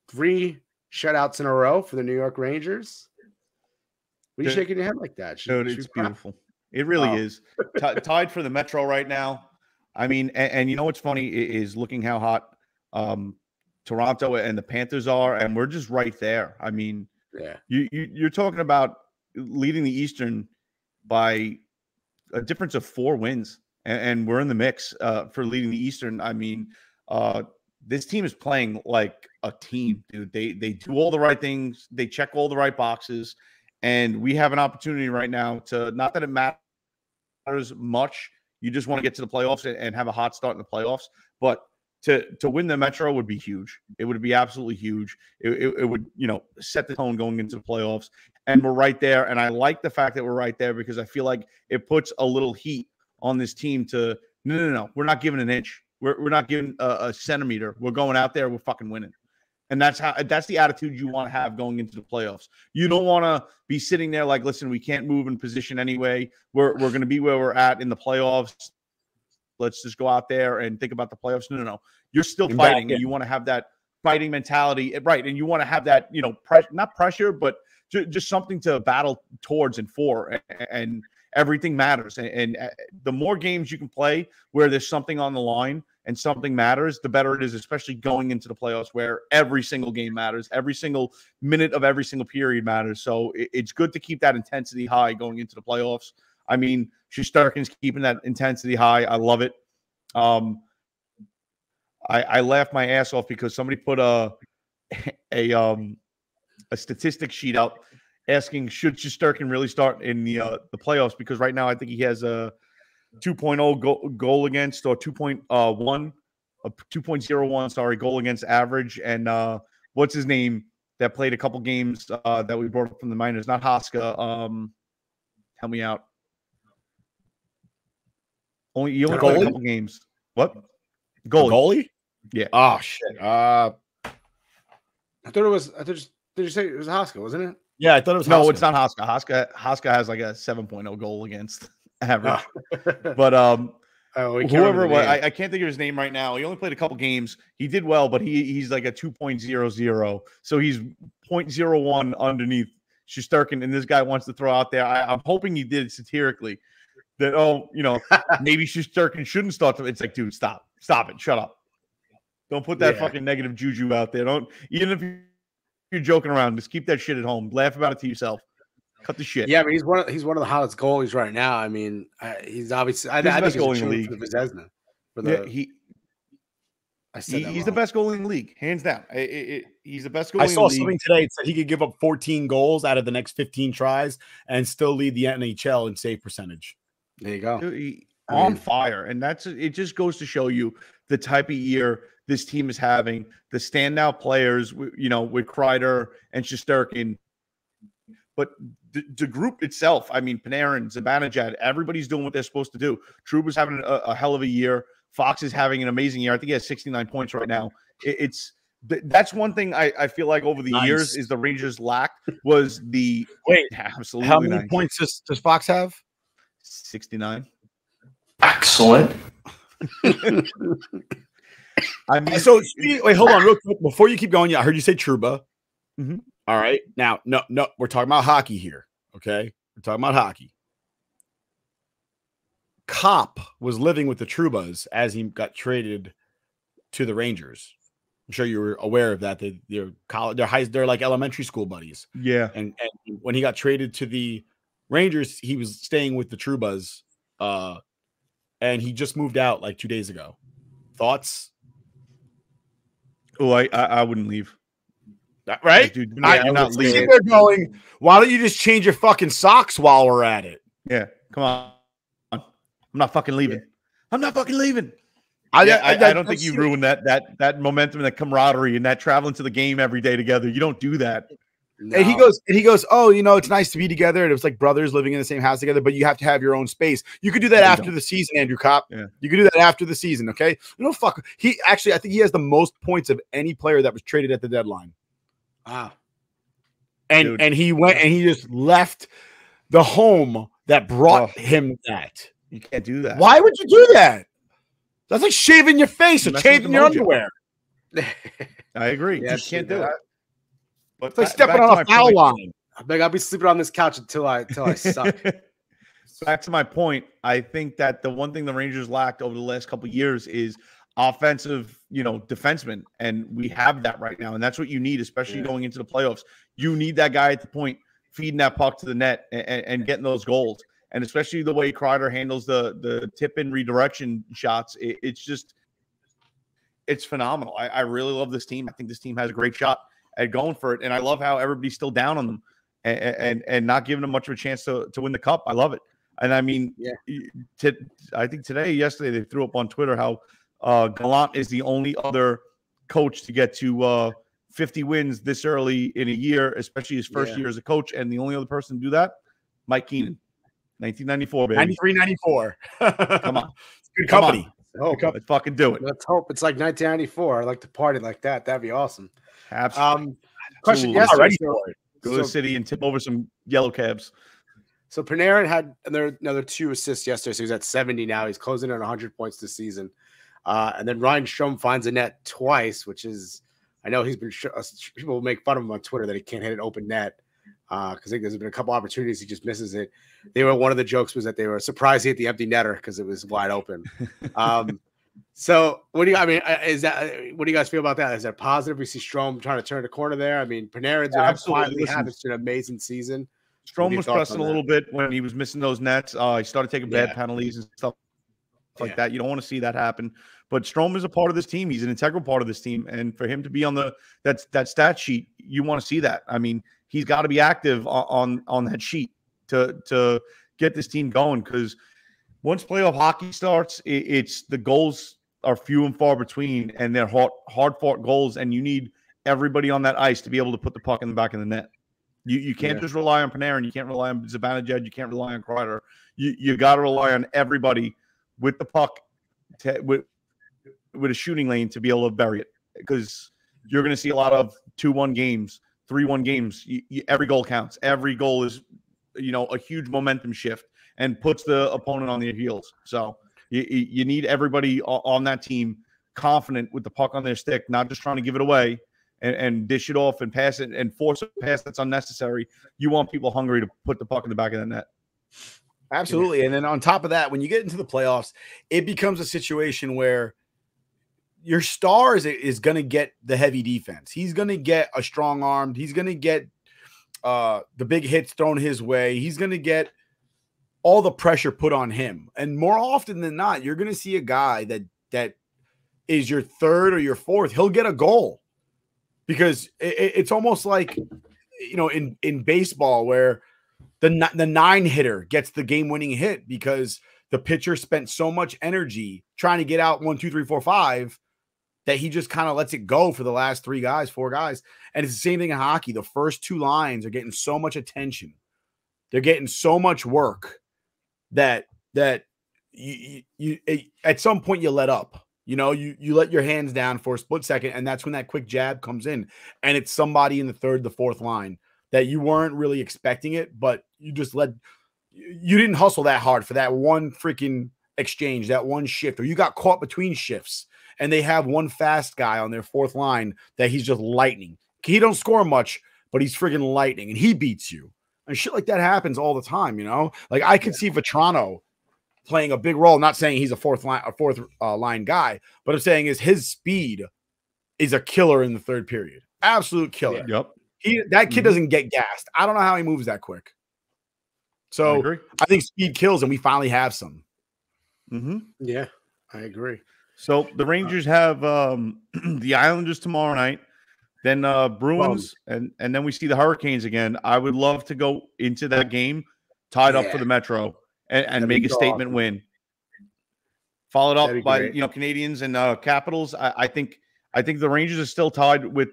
3 shutouts in a row for the New York Rangers. What are you shaking your head like that?
Dude, it's beautiful. It really is. Tied for the Metro right now. I mean, and you know what's funny is looking how hot Toronto and the Panthers are, and we're just right there. I mean,
Yeah.
You're talking about leading the Eastern by a difference of 4 wins, and we're in the mix for leading the Eastern. I mean, this team is playing like a team, dude. They do all the right things. They check all the right boxes, and we have an opportunity right now to, not that it matters much. You just want to get to the playoffs and have a hot start in the playoffs, but to win the Metro would be huge. It would be absolutely huge. It would, set the tone going into the playoffs, and we're right there. And I like the fact that we're right there because I feel like it puts a little heat on this team to, no, we're not giving an inch. We're not giving a centimeter. We're going out there. We're fucking winning. And that's the attitude you want to have going into the playoffs. You don't want to be sitting there like, listen, we can't move in position anyway. We're going to be where we're at in the playoffs. Let's just go out there and think about the playoffs. No. You're still fighting, and you want to have that fighting mentality, right? And you want to have that, not pressure, but just something to battle towards and for, and everything matters. And the more games you can play where there's something on the line and something matters, the better it is, especially going into the playoffs where every single game matters, every single minute of every single period matters. So it's good to keep that intensity high going into the playoffs. I mean, Shesterkin's keeping that intensity high. I love it. I laughed my ass off because somebody put a statistic sheet up asking, should Shesterkin really start in the playoffs? Because right now I think he has a 2.0 goal against, or 2.01 goal against average. And what's his name that played a couple games that we brought up from the minors? Not Haska. Help me out. He only played a couple games. What? Goalie? Yeah.
Oh shit.
I thought it was. Did you say it was Haska? Wasn't it?
Yeah, I thought it was.
No, it's not Haska. Haska has like a 7.0 goal against average. But whoever, I can't think of his name right now. He only played a couple games. He did well, but he's like a 2.00. So he's 0.01 underneath Shesterkin, and this guy wants to throw out there. I'm hoping he did it satirically. That, maybe Shesterkin shouldn't start. It's like, dude, stop it, shut up. Don't put that fucking negative juju out there. Don't, even if you're joking around, just keep that shit at home. Laugh about it to yourself. Cut the shit.
Yeah, I mean, he's one of the hottest goalies right now. I mean, he's obviously I think he's goalie in the league for Vezina.
He's the best goalie in the league, hands down. He's the best goalie. I
saw something today that said he could give up 14 goals out of the next 15 tries and still lead the NHL in save percentage.
There you go.
On fire. And it just goes to show you the type of year this team is having, the standout players, with Kreider and Shesterkin. But the group itself, I mean, Panarin, Zibanejad, everybody's doing what they're supposed to do. Trouba's having a hell of a year. Fox is having an amazing year. I think he has 69 points right now. That's one thing I feel like over the years is the Rangers lacked was the absolutely.
How many points does Fox have?
69.
Excellent.
I mean, so wait, hold on, real quick before you keep going. Yeah, I heard you say Trouba.
Mm-hmm.
All right, now, no, we're talking about hockey here. Okay, we're talking about hockey. Kopp was living with the Trubas as he got traded to the Rangers. I'm sure you were aware of that. They're like elementary school buddies.
Yeah,
and when he got traded to the Rangers, he was staying with the Trubas, and he just moved out like 2 days ago. Thoughts?
Oh, I wouldn't leave.
Right?
Dude, you're not leaving.
They're going, why don't you just change your fucking socks while we're at it?
Yeah, come on. I'm not fucking leaving. Yeah. I'm not fucking leaving. I don't think you ruined that momentum and that camaraderie and that traveling to the game every day together. You don't do that.
No. And he goes, oh, it's nice to be together. And it was like brothers living in the same house together, but you have to have your own space. You could do that after the season, Andrew Kopp.
Yeah.
You could do that after the season, okay? Fuck. I think he has the most points of any player that was traded at the deadline.
Wow.
And he went and he just left the home that brought him that.
You can't do that.
Why would you do that? That's like shaving your face or shaving your underwear.
I agree.
Yeah,
you can't do it. But
it's like stepping on a foul line.
I think I'll be sleeping on this couch until I suck.
Back to my point, I think that the one thing the Rangers lacked over the last couple of years is offensive, defensemen, and we have that right now, and that's what you need, especially going into the playoffs. you need that guy at the point feeding that puck to the net and getting those goals. And especially the way Kreider handles the tip and redirection shots, it's phenomenal. I really love this team. I think this team has a great shot at going for it. And I love how everybody's still down on them and not giving them much of a chance to win the cup. I love it. And I mean, I think yesterday, they threw up on Twitter how Gallant is the only other coach to get to 50 wins this early in a year, especially his first year as a coach. And the only other person to do that, Mike Keenan, 1994, baby.
93, 94.
Come on.
It's good company.
Let's fucking do it.
Let's hope it's like 1994. I like to party like that. That'd be awesome.
Absolutely.
Question
I'm ready
yesterday.
for it.
Go to the city and tip over some yellow cabs.
So Panarin had another 2 assists yesterday, so he's at 70 now. He's closing in on 100 points this season. And then Ryan Strome finds a net twice, which is, I know he's been people make fun of him on Twitter that he can't hit an open net because there's been a couple opportunities he just misses it. One of the jokes was that they were surprised he hit the empty netter because it was wide open. So what do you guys feel about that? Is that positive? We see Strome trying to turn the corner there. I mean, Panarin's quietly having an amazing season.
Strome was pressing a little bit when he was missing those nets. He started taking bad penalties and stuff like that. You don't want to see that happen. But Strome is a part of this team. He's an integral part of this team. And for him to be on that stat sheet, you want to see that. I mean, he's got to be active on that sheet to get this team going, because once playoff hockey starts, it's the goals are few and far between, and they're hard-fought goals, and you need everybody on that ice to be able to put the puck in the back of the net. You can't just rely on Panarin. You can't rely on Zibanejad. You can't rely on Kreider. You got to rely on everybody with the puck with a shooting lane to be able to bury it, because you're going to see a lot of 2-1 games, 3-1 games. Every goal counts. Every goal is, a huge momentum shift and puts the opponent on their heels. So you need everybody on that team confident with the puck on their stick, not just trying to give it away and dish it off and pass it and force a pass that's unnecessary. You want people hungry to put the puck in the back of the net.
Absolutely. And then on top of that, when you get into the playoffs, it becomes a situation where your star is going to get the heavy defense. He's going to get a strong arm. He's going to get the big hits thrown his way. He's going to get all the pressure put on him. And more often than not, you're going to see a guy that is your third or your fourth. He'll get a goal, because it's almost like, in baseball where the 9-hitter gets the game-winning hit because the pitcher spent so much energy trying to get out 1, 2, 3, 4, 5 that he just kind of lets it go for the last 4 guys. And it's the same thing in hockey. The first 2 lines are getting so much attention. They're getting so much work that you at some point you let up. You let your hands down for a split second, and that's when that quick jab comes in, and it's somebody in the third, the fourth line that you weren't really expecting it, but you didn't hustle that hard for that one freaking exchange, that one shift, or you got caught between shifts, and they have one fast guy on their fourth line that he's just lightning. He don't score much, but he's friggin' lightning, and he beats you. And shit like that happens all the time, Like I could see Vetrano playing a big role. I'm not saying he's a fourth line guy, but I'm saying his speed is a killer in the third period. Absolute killer.
Yep.
That kid doesn't get gassed. I don't know how he moves that quick. So I think speed kills, and we finally have some.
Mm-hmm.
Yeah, I agree.
So the Rangers have the Islanders tomorrow night, then Bruins, and then we see the Hurricanes again. I would love to go into that game tied up for the Metro and make a statement win. Followed up by Canadians and Capitals. I think the Rangers are still tied with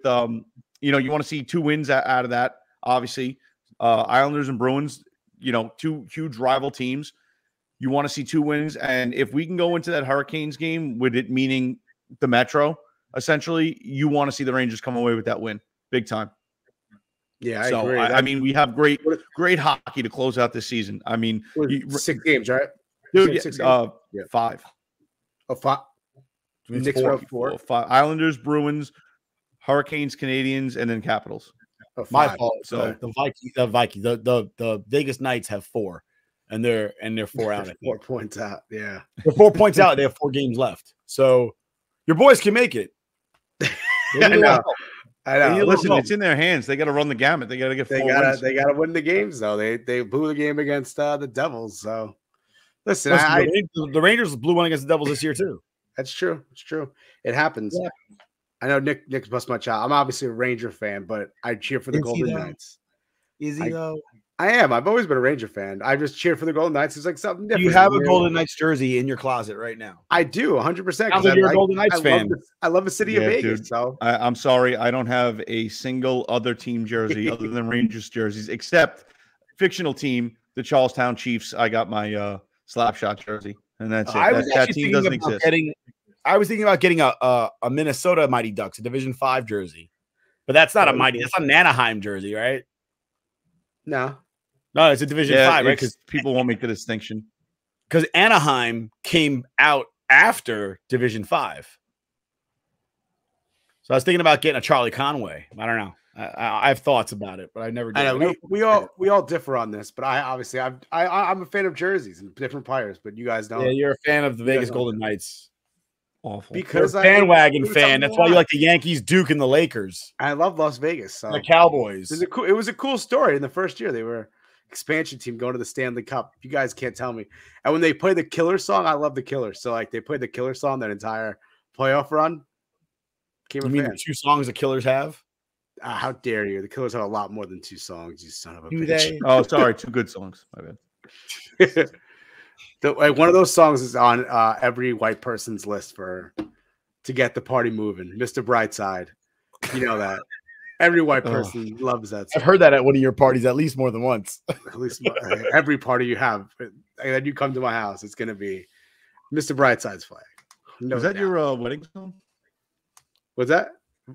you want to see 2 wins out of that. Obviously, Islanders and Bruins. 2 huge rival teams. You want to see 2 wins, and if we can go into that Hurricanes game with it meaning the Metro, essentially, you want to see the Rangers come away with that win, big time.
Yeah, I agree.
I mean, we have great hockey to close out this season. I mean,
6 games, right?
Dude,
6 games?
5.
Oh, 5.
Knicks 4. 5. Islanders, Bruins, Hurricanes, Canadians, and then Capitals.
My fault. So the Vikings, the Vegas Knights have 4, and they're 4 out.
4 points out. Yeah,
they're 4 points out. They have 4 games left. So your boys can make it.
I know. I know.
Listen, it's in their hands. They got to run the gamut. They got to get four wins.
They gotta win the games though. They blew the game against the Devils. So listen,
the Rangers blew one against the Devils this year too.
That's true. It's true. It happens. Yeah. I know Nick's bust my child. I'm obviously a Ranger fan, but I cheer for the Golden Knights.
Is he though?
I am. I've always been a Ranger fan. I just cheer for the Golden Knights. It's like something different.
You have a Golden Knights jersey in your closet right now.
I do, 100%.
Like you're a Golden Knights fan.
I love the city of Vegas.
Dude,
so
I'm sorry, I don't have a single other team jersey other than Rangers jerseys, except fictional team, the Charlestown Chiefs. I got my Slapshot jersey, and that's it. That team doesn't exist.
I was thinking about getting a Minnesota Mighty Ducks, a Division 5 jersey, but that's not a Mighty. That's not an Anaheim jersey, right?
No,
it's a Division 5, right?
Because people won't make the distinction.
Because Anaheim came out after Division 5. So I was thinking about getting a Charlie Conway. I don't know. I have thoughts about it, but I never did.
I know we all differ on this, but I'm a fan of jerseys and different players, but you guys don't.
Yeah, you're a fan of the Vegas Golden Knights.
Awful.
Because
you're a bandwagon fan. That's why you like the Yankees, Duke, and the Lakers.
I love Las Vegas. So.
The Cowboys.
It was a cool story in the first year. They were expansion team going to the Stanley Cup. You guys can't tell me. And when they play the Killer song, I love the Killer. So like they played the Killer song that entire playoff run.
You mean the 2 songs the Killers have?
How dare you? The Killers have a lot more than 2 songs. You son of a
bitch.
They?
Oh, sorry, 2 good songs. My bad.
One of those songs is on every white person's list to get the party moving. Mr. Brightside. You know that. Every white person loves that song.
I've heard that at one of your parties at least more than once.
At least every party you have. And you come to my house, it's going to be Mr. Brightside's flag.
No Was that doubt. Your wedding song?
What's that?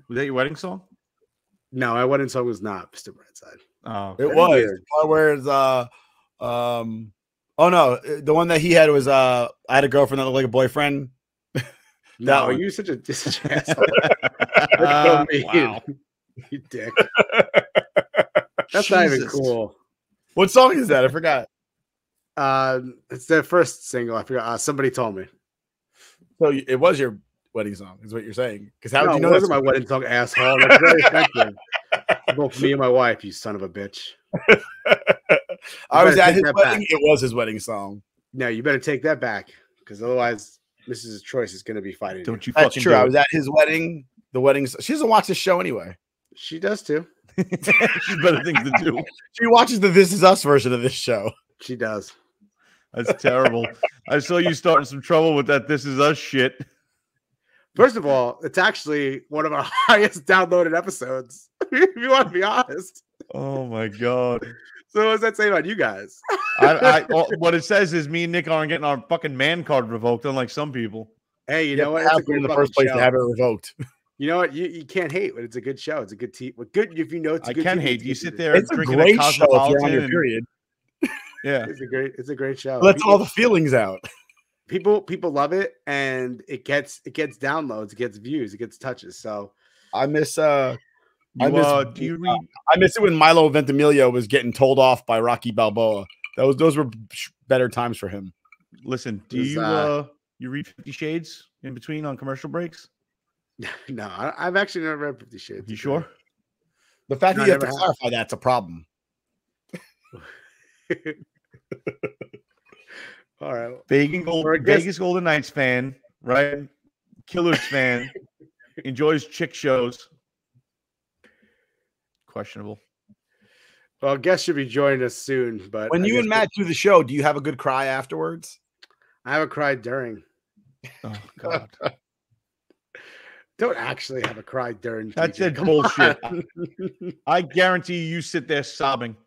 Was that your wedding song?
No, my wedding song was not Mr. Brightside.
Oh,
it was. Where it's oh no, the one that he had was I had a girlfriend that looked like a boyfriend.
No, you such a asshole. Wow. You dick. That's not even cool.
What song is that? I forgot.
It's their first single. I forgot. Somebody told me.
So it was your wedding song, is what you're saying? Because how
no,
did you know
it wasn't my wedding song, asshole? That's very offensive. Both me and my wife, you son of a bitch.
I was at his wedding. It was his wedding song.
No, you better take that back, because otherwise, Mrs. Choice is going to be fighting.
Don't you?
That's true. I was at his wedding. The wedding. She doesn't watch this show anyway.
She does too.
She's better things to do.
She watches the This Is Us version of this show.
She does.
That's terrible. I saw you starting some trouble with that This Is Us shit.
First of all, it's actually one of our highest downloaded episodes. If you want to be honest.
Oh my god.
So what does that say about you guys?
What it says is me and Nick aren't getting our fucking man card revoked, unlike some people.
Hey, you know what?
It's in the first place to have it revoked.
You know what? You can't hate, but it's a good show. It's a good team. Well, good if you know it's a good
I can
TV.
hate. You sit there.
It's a great show if you're on your period.
Yeah,
it's a great show.
Let's all the feelings out.
People love it, and it gets downloads, it gets views, it gets touches. So
I miss.
Do you read?
I miss it when Milo Ventimiglia was getting told off by Rocky Balboa. Those were better times for him.
Listen, do you you read 50 Shades in between on commercial breaks?
No, I've actually never read 50 Shades.
You sure?
The fact that you have to clarify that's a problem.
All right.
Vegas Golden Knights fan, right? Killers fan, enjoys chick shows. Questionable.
Well, I guess you'll be joining us soon. But
when you and Matt do the show, do you have a good cry afterwards?
I haven't cried during.
Oh God.
Don't actually have a cry during.
That's it bullshit. I guarantee you sit there sobbing.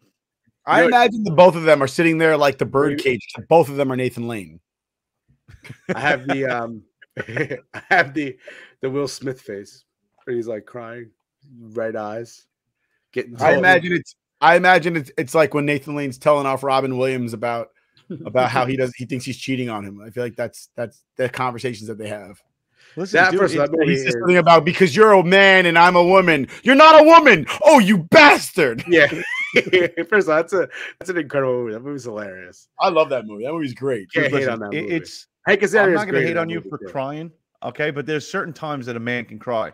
I imagine the both of them are sitting there like the birdcage. Both of them are Nathan Lane.
I have the Will Smith face where he's like crying, red eyes.
I imagine it's like when Nathan Lane's telling off Robin Williams about how he thinks he's cheating on him. I feel like that's the conversations that they have.
Listen, he says
something about because you're a man and I'm a woman. You're not a woman. Oh, you bastard!
Yeah. First of all, that's an incredible movie. That movie's hilarious.
I love that movie. That movie's great.
Can't hate on that movie.
I'm not going to hate on you for crying, okay? But there's certain times that a man can cry.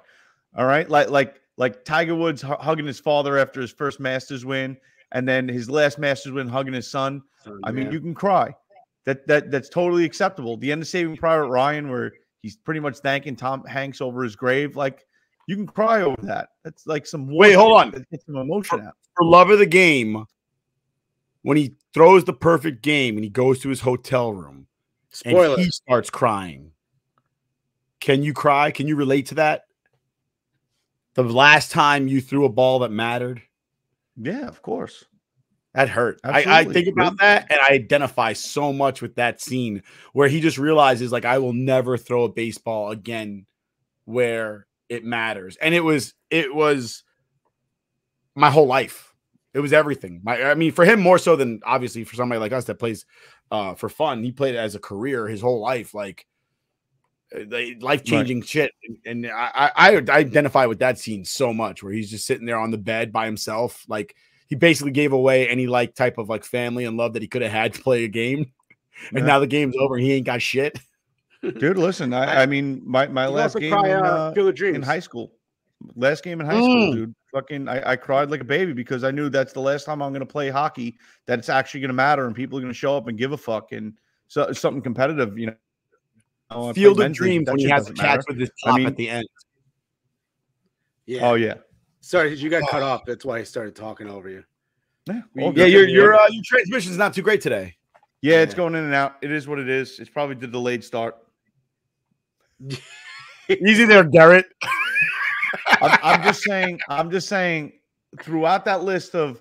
All right, like like Tiger Woods hugging his father after his first Masters win, and then his last Masters win hugging his son. I mean, you can cry. That's totally acceptable. The end of Saving Private Ryan, where he's pretty much thanking Tom Hanks over his grave, like you can cry over that. That's like some
hold on.
Get some emotion out.
For love of the game, when he throws the perfect game and he goes to his hotel room and he starts crying. Can you cry? Can you relate to that? The last time you threw a ball that mattered?
Yeah, of course.
That hurt. I think about that and I identify so much with that scene where he just realizes, like, I will never throw a baseball again where it matters. And it was my whole life. It was everything. I mean, for him more so than obviously for somebody like us that plays for fun. He played it as a career his whole life, like life-changing shit. And I identify with that scene so much, where he's just sitting there on the bed by himself, like. He basically gave away any like type of like family and love that he could have had to play a game. And now the game's over and he ain't got shit.
Dude, listen, I mean, my last game in high school. Last game in high school, dude. Fucking I cried like a baby because I knew that's the last time I'm gonna play hockey, that it's actually gonna matter and people are gonna show up and give a fuck, and so something competitive, you know.
Field of Dreams when he has to catch with his top at the end.
Yeah.
Oh yeah.
Sorry, you got cut off. That's why I started talking over you.
Your transmission is not too great today.
Yeah, it's going in and out. It is what it is. It's probably the delayed start.
Easy there, Garrett.
I'm just saying. Throughout that list of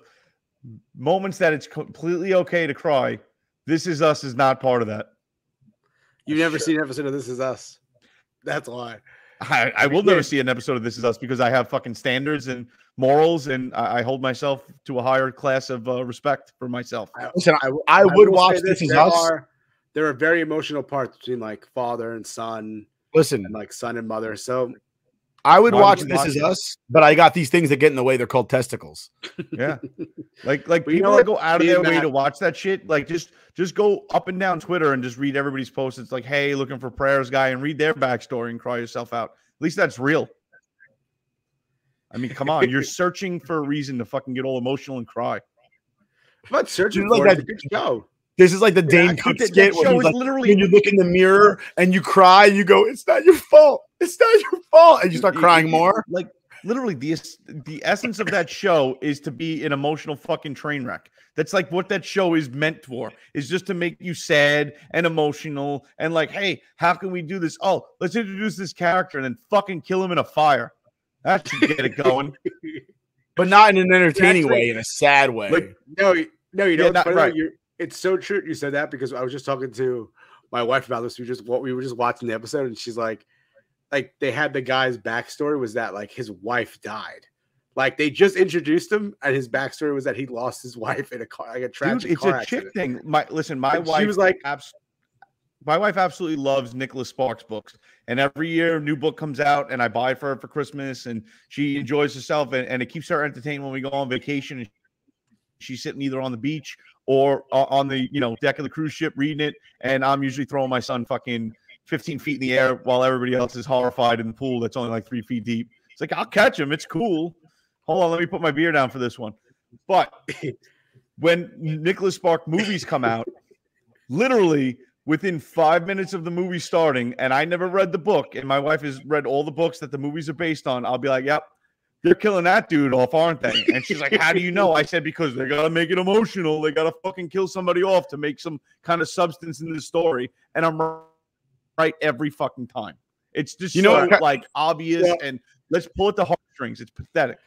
moments that it's completely okay to cry, This Is Us is not part of that.
You've never seen an episode of This Is Us. That's why.
I will never see an episode of This Is Us because I have fucking standards and morals, and I hold myself to a higher class of respect for myself.
Listen, I would watch This Is Us.
There are very emotional parts between like father and son.
Listen,
and like son and mother. So
I would watch This Is Us, but I got these things that get in the way. They're called testicles.
Yeah, like people that go out of their way to watch that shit. Like just go up and down Twitter and just read everybody's posts. It's like, hey, looking for prayers, guy, and read their backstory and cry yourself out. At least that's real. I mean, come on, you're searching for a reason to fucking get all emotional and cry.
I'm not searching for it. It's a good show.
This is like the Dane Cook skit where he's like, when you look in the mirror and you cry and you go, it's not your fault. It's not your fault. And you start crying more.
Like literally the essence of that show is to be an emotional fucking train wreck. That's like what that show is meant for, is just to make you sad and emotional and like, hey, how can we do this? Oh, let's introduce this character and then fucking kill him in a fire. That should get it going.
But not in an entertaining way, in a sad way.
Like, no, you know, not right. It's so true you said that, because I was just talking to my wife about this. We were just watching the episode, and she's like they had the guy's backstory was that like his wife died. Like they just introduced him, and his backstory was that he lost his wife in a car, like a tragic car accident.
It's a chick thing. My wife,
she was like,
my wife absolutely loves Nicholas Sparks books, and every year a new book comes out, and I buy it for her for Christmas, and she enjoys herself, and it keeps her entertained when we go on vacation. And she's sitting either on the beach or on the deck of the cruise ship reading it, and I'm usually throwing my son fucking 15 feet in the air while everybody else is horrified in the pool that's only like 3 feet deep. It's like, I'll catch him. It's cool. Hold on, let me put my beer down for this one. But when Nicholas Sparks movies come out, literally within 5 minutes of the movie starting, and I never read the book, and my wife has read all the books that the movies are based on, I'll be like, yep, they're killing that dude off, aren't they? And she's like, how do you know? I said, because they got to make it emotional. They got to fucking kill somebody off to make some kind of substance in the story. And I'm right every fucking time. It's just like obvious, and let's pull at the heartstrings. It's pathetic.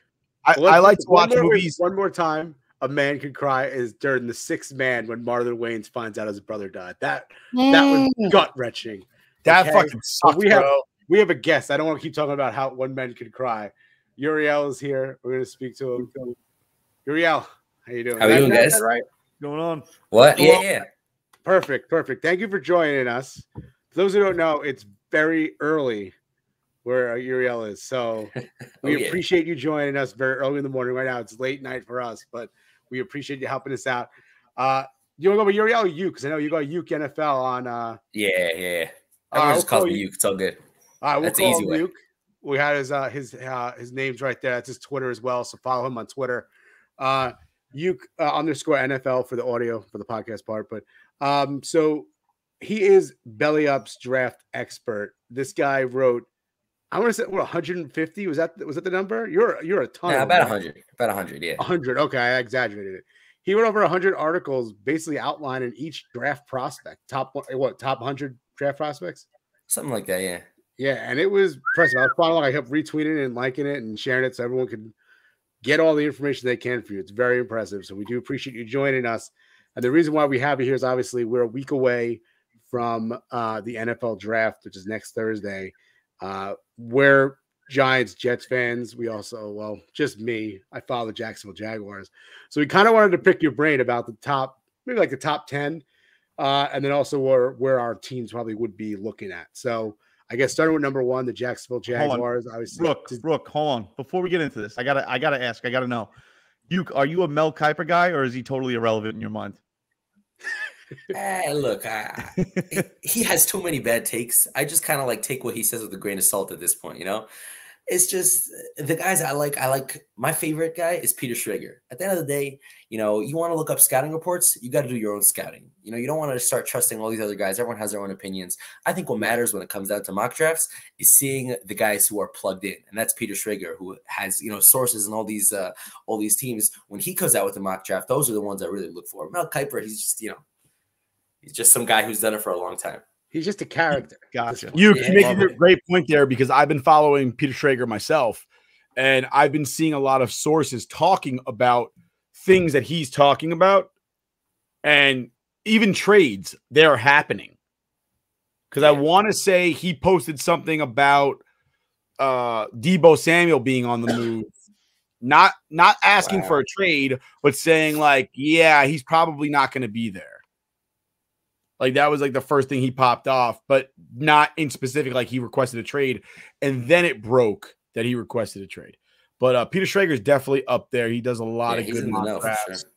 I like to watch movies.
One more time, a man could cry is during The Sixth Man when Marlon Wayans finds out his brother died. That was gut-wrenching.
That fucking sucks,
we have a guest. I don't want to keep talking about how one man could cry. Uriel is here. We're going to speak to him. Uriel, how you doing?
How are you doing, guys?
Right?
What's going on?
What? Yeah.
Perfect. Thank you for joining us. For those who don't know, it's very early where Uriel is. So we appreciate you joining us very early in the morning. Right now, it's late night for us, but we appreciate you helping us out. You want to go with Uriel or Uke? Because I know you got Uke NFL on.
Yeah. Everyone just calls me Uke. It's all good.
All right,
That's an easy way.
Uke. We had his name's right there. That's his Twitter as well. So follow him on Twitter. Underscore NFL for the audio for the podcast part. But so he is Belly Up's draft expert. This guy wrote, I want to say 150. Was that the number? You're a ton.
Yeah, about 100. About 100. Yeah.
100. Okay, I exaggerated it. He wrote over 100 articles, basically outlining each draft prospect. Top 100 draft prospects.
Something like that. Yeah.
Yeah, and it was impressive. I was following, I kept retweeting it and liking it and sharing it so everyone could get all the information they can for you. It's very impressive. So we do appreciate you joining us. And the reason why we have you here is obviously we're a week away from the NFL draft, which is next Thursday. We're Giants, Jets fans. We also, just me. I follow the Jacksonville Jaguars. So we kind of wanted to pick your brain about the top, maybe like the top 10, and then also where our teams probably would be looking at. So I guess starting with number 1, the Jacksonville Jaguars. Obviously,
Brooke, hold on. Before we get into this, I gotta ask. I gotta know. Are you a Mel Kiper guy, or is he totally irrelevant in your mind?
Look, he has too many bad takes. I just kind of like take what he says with a grain of salt at this point. It's just the guys I like. My favorite guy is Peter Schrager. At the end of the day, you want to look up scouting reports. You got to do your own scouting. You don't want to start trusting all these other guys. Everyone has their own opinions. I think what matters when it comes down to mock drafts is seeing the guys who are plugged in, and that's Peter Schrager, who has sources and all these teams. When he comes out with a mock draft, those are the ones I really look for. Mel Kiper, he's just some guy who's done it for a long time.
He's just a character.
Gotcha. You make a great point there because I've been following Peter Schrager myself, and I've been seeing a lot of sources talking about things that he's talking about, and even trades that are happening. Because I want to say he posted something about Deebo Samuel being on the move, not asking for a trade, but saying he's probably not going to be there. That was the first thing he popped off, but not in specific, he requested a trade. And then it broke that he requested a trade. But Peter Schrager is definitely up there. He does a lot of good mock drafts. Sure.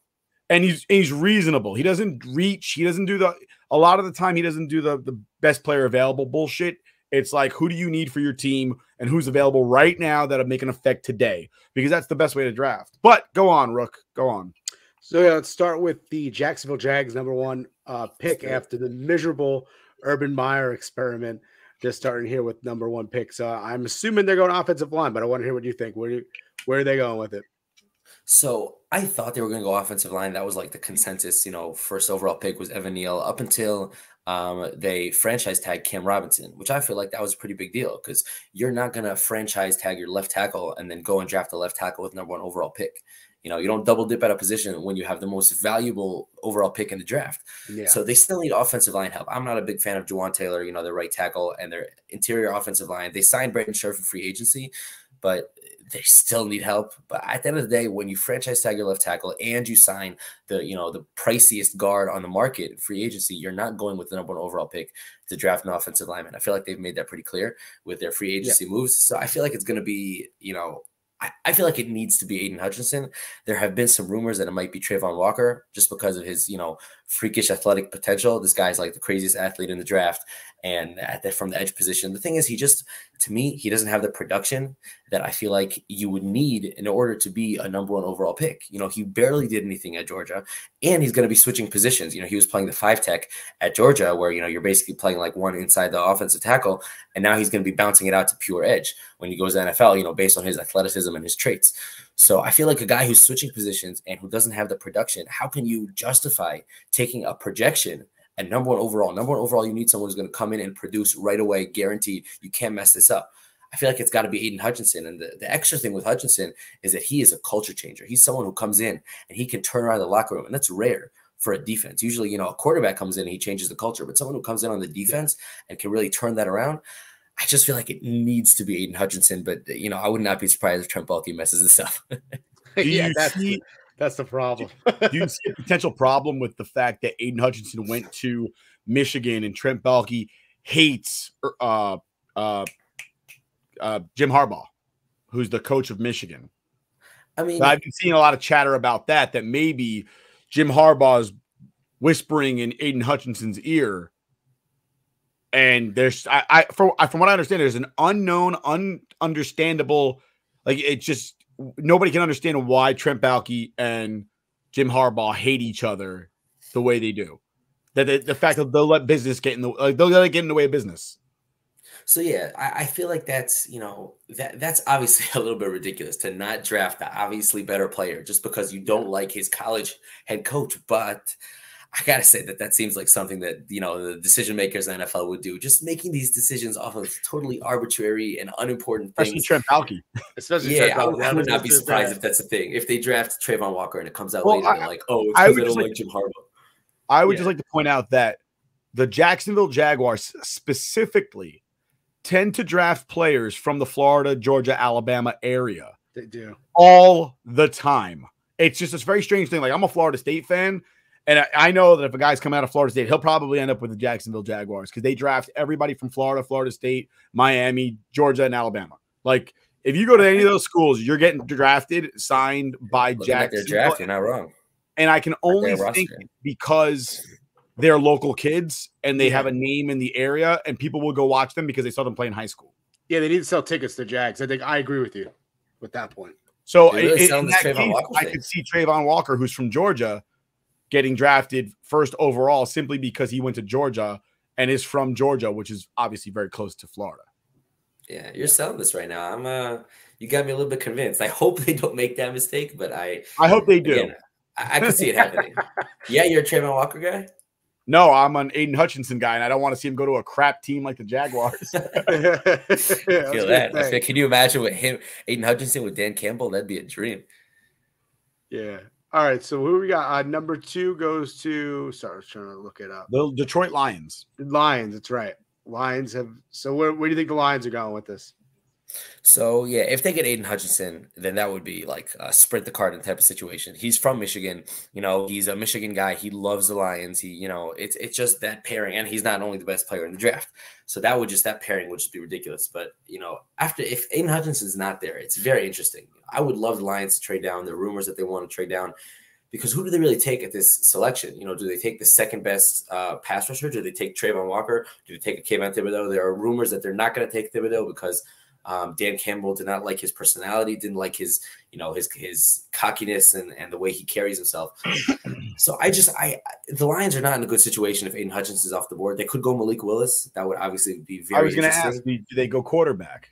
And he's reasonable. He doesn't reach. He doesn't do a lot of the time, he doesn't do the best player available bullshit. It's who do you need for your team and who's available right now that'll make an effect today? Because that's the best way to draft. But go on, Rook. Go on.
So let's start with the Jacksonville Jags number 1 pick after the miserable Urban Meyer experiment. Just starting here with number 1 pick. So I'm assuming they're going offensive line, but I want to hear what you think. Where are they going with it?
So I thought they were going to go offensive line. That was the consensus. First overall pick was Evan Neal up until they franchise tag Cam Robinson, which I feel like that was a pretty big deal because you're not going to franchise tag your left tackle and then go and draft a left tackle with number 1 overall pick. You don't double dip at a position when you have the most valuable overall pick in the draft. Yeah. So they still need offensive line help. I'm not a big fan of Juwan Taylor, their right tackle and their interior offensive line. They signed Brandon Scherf for free agency, but they still need help. But at the end of the day, when you franchise tag your left tackle and you sign the priciest guard on the market in free agency, you're not going with the number 1 overall pick to draft an offensive lineman. I feel like they've made that pretty clear with their free agency moves. So I feel like it's going to be, I feel like it needs to be Aiden Hutchinson. There have been some rumors that it might be Trayvon Walker just because of his, freakish athletic potential. This guy's the craziest athlete in the draft and from the edge position. The thing is, to me, he doesn't have the production that I feel like you would need in order to be a number 1 overall pick. He barely did anything at Georgia, and he's going to be switching positions. He was playing the 5 tech at Georgia where, you're basically playing one inside the offensive tackle, and now he's going to be bouncing it out to pure edge when he goes to the NFL, based on his athleticism and his traits. So I feel like a guy who's switching positions and who doesn't have the production, how can you justify taking a projection at number 1 overall? Number 1 overall, you need someone who's going to come in and produce right away, guaranteed. You can't mess this up. I feel like it's got to be Aiden Hutchinson. And the extra thing with Hutchinson is that he is a culture changer. He's someone who comes in and he can turn around the locker room. And that's rare for a defense. Usually, a quarterback comes in and he changes the culture. But someone who comes in on the defense and can really turn that around, I just feel like it needs to be Aiden Hutchinson. But, I would not be surprised if Trent Baalke messes this up.
That's the problem.
Do you see a potential problem with the fact that Aiden Hutchinson went to Michigan and Trent Baalke hates Jim Harbaugh, who's the coach of Michigan? I mean, I've been seeing a lot of chatter about that maybe Jim Harbaugh is whispering in Aiden Hutchinson's ear And there's from what I understand, there's an unknown, ununderstandable, like it just nobody can understand why Trent Baalke and Jim Harbaugh hate each other the way they do. That the fact that they'll let business get in the they'll let it get in the way of business.
So yeah, I feel like that's that's obviously a little bit ridiculous to not draft the obviously better player just because you don't like his college head coach. But I gotta say that seems like something that the decision makers in the NFL would do, just making these decisions off of totally arbitrary and unimportant things.
Especially Trent Baalke.
Especially
yeah, I would not be surprised if that's a thing. If they draft Trayvon Walker and it comes out later, they're like, oh, it's because they don't like Jim Harbaugh.
I would just like to point out that the Jacksonville Jaguars specifically tend to draft players from the Florida, Georgia, Alabama area.
They do.
All the time. It's just this very strange thing. Like, I'm a Florida State fan, and I know that if a guy's coming out of Florida State, he'll probably end up with the Jacksonville Jaguars because they draft everybody from Florida, Florida State, Miami, Georgia, and Alabama. Like, if you go to any of those schools, you're getting drafted, signed by Jacksonville.
Their draft, you're not wrong.
And I can only think because they're local kids and they have a name in the area and people will go watch them because they saw them play in high school.
Yeah, they need to sell tickets to Jags. I agree with you with that point.
So really in that case, I could see Trayvon Walker, who's from Georgia, getting drafted first overall simply because he went to Georgia and is from Georgia, which is obviously very close to Florida.
Yeah, you're selling this right now. You got me a little bit convinced. I hope they don't make that mistake, but I
hope they do.
Again, I can see it happening. Yeah, you're a Trayvon Walker guy?
No, I'm an Aiden Hutchinson guy, and I don't want to see him go to a crap team like the Jaguars.
I feel that. Can you imagine with him, Aiden Hutchinson with Dan Campbell? That'd be a dream.
Yeah. All right, so who we got? Number 2 goes to – sorry, I was trying to look it up.
The Detroit Lions.
Lions, that's right. Lions have – so where do you think the Lions are going with this?
So, yeah, if they get Aiden Hutchinson, then that would be like a sprint the card type of situation. He's from Michigan. He's a Michigan guy. He loves the Lions. It's just that pairing. And he's not only the best player in the draft. So that pairing would just be ridiculous. But, if Aiden Hutchinson's not there, it's very interesting. I would love the Lions to trade down. There are rumors that they want to trade down. Because who do they really take at this selection? Do they take the second best pass rusher? Do they take Trayvon Walker? Do they take a Kayvon Thibodeau? There are rumors that they're not going to take Thibodeau because Dan Campbell did not like his personality, didn't like his cockiness and the way he carries himself. So the Lions are not in a good situation if Aiden Hutchinson is off the board. They could go Malik Willis. That would obviously be very.
I was going to ask, do they go quarterback?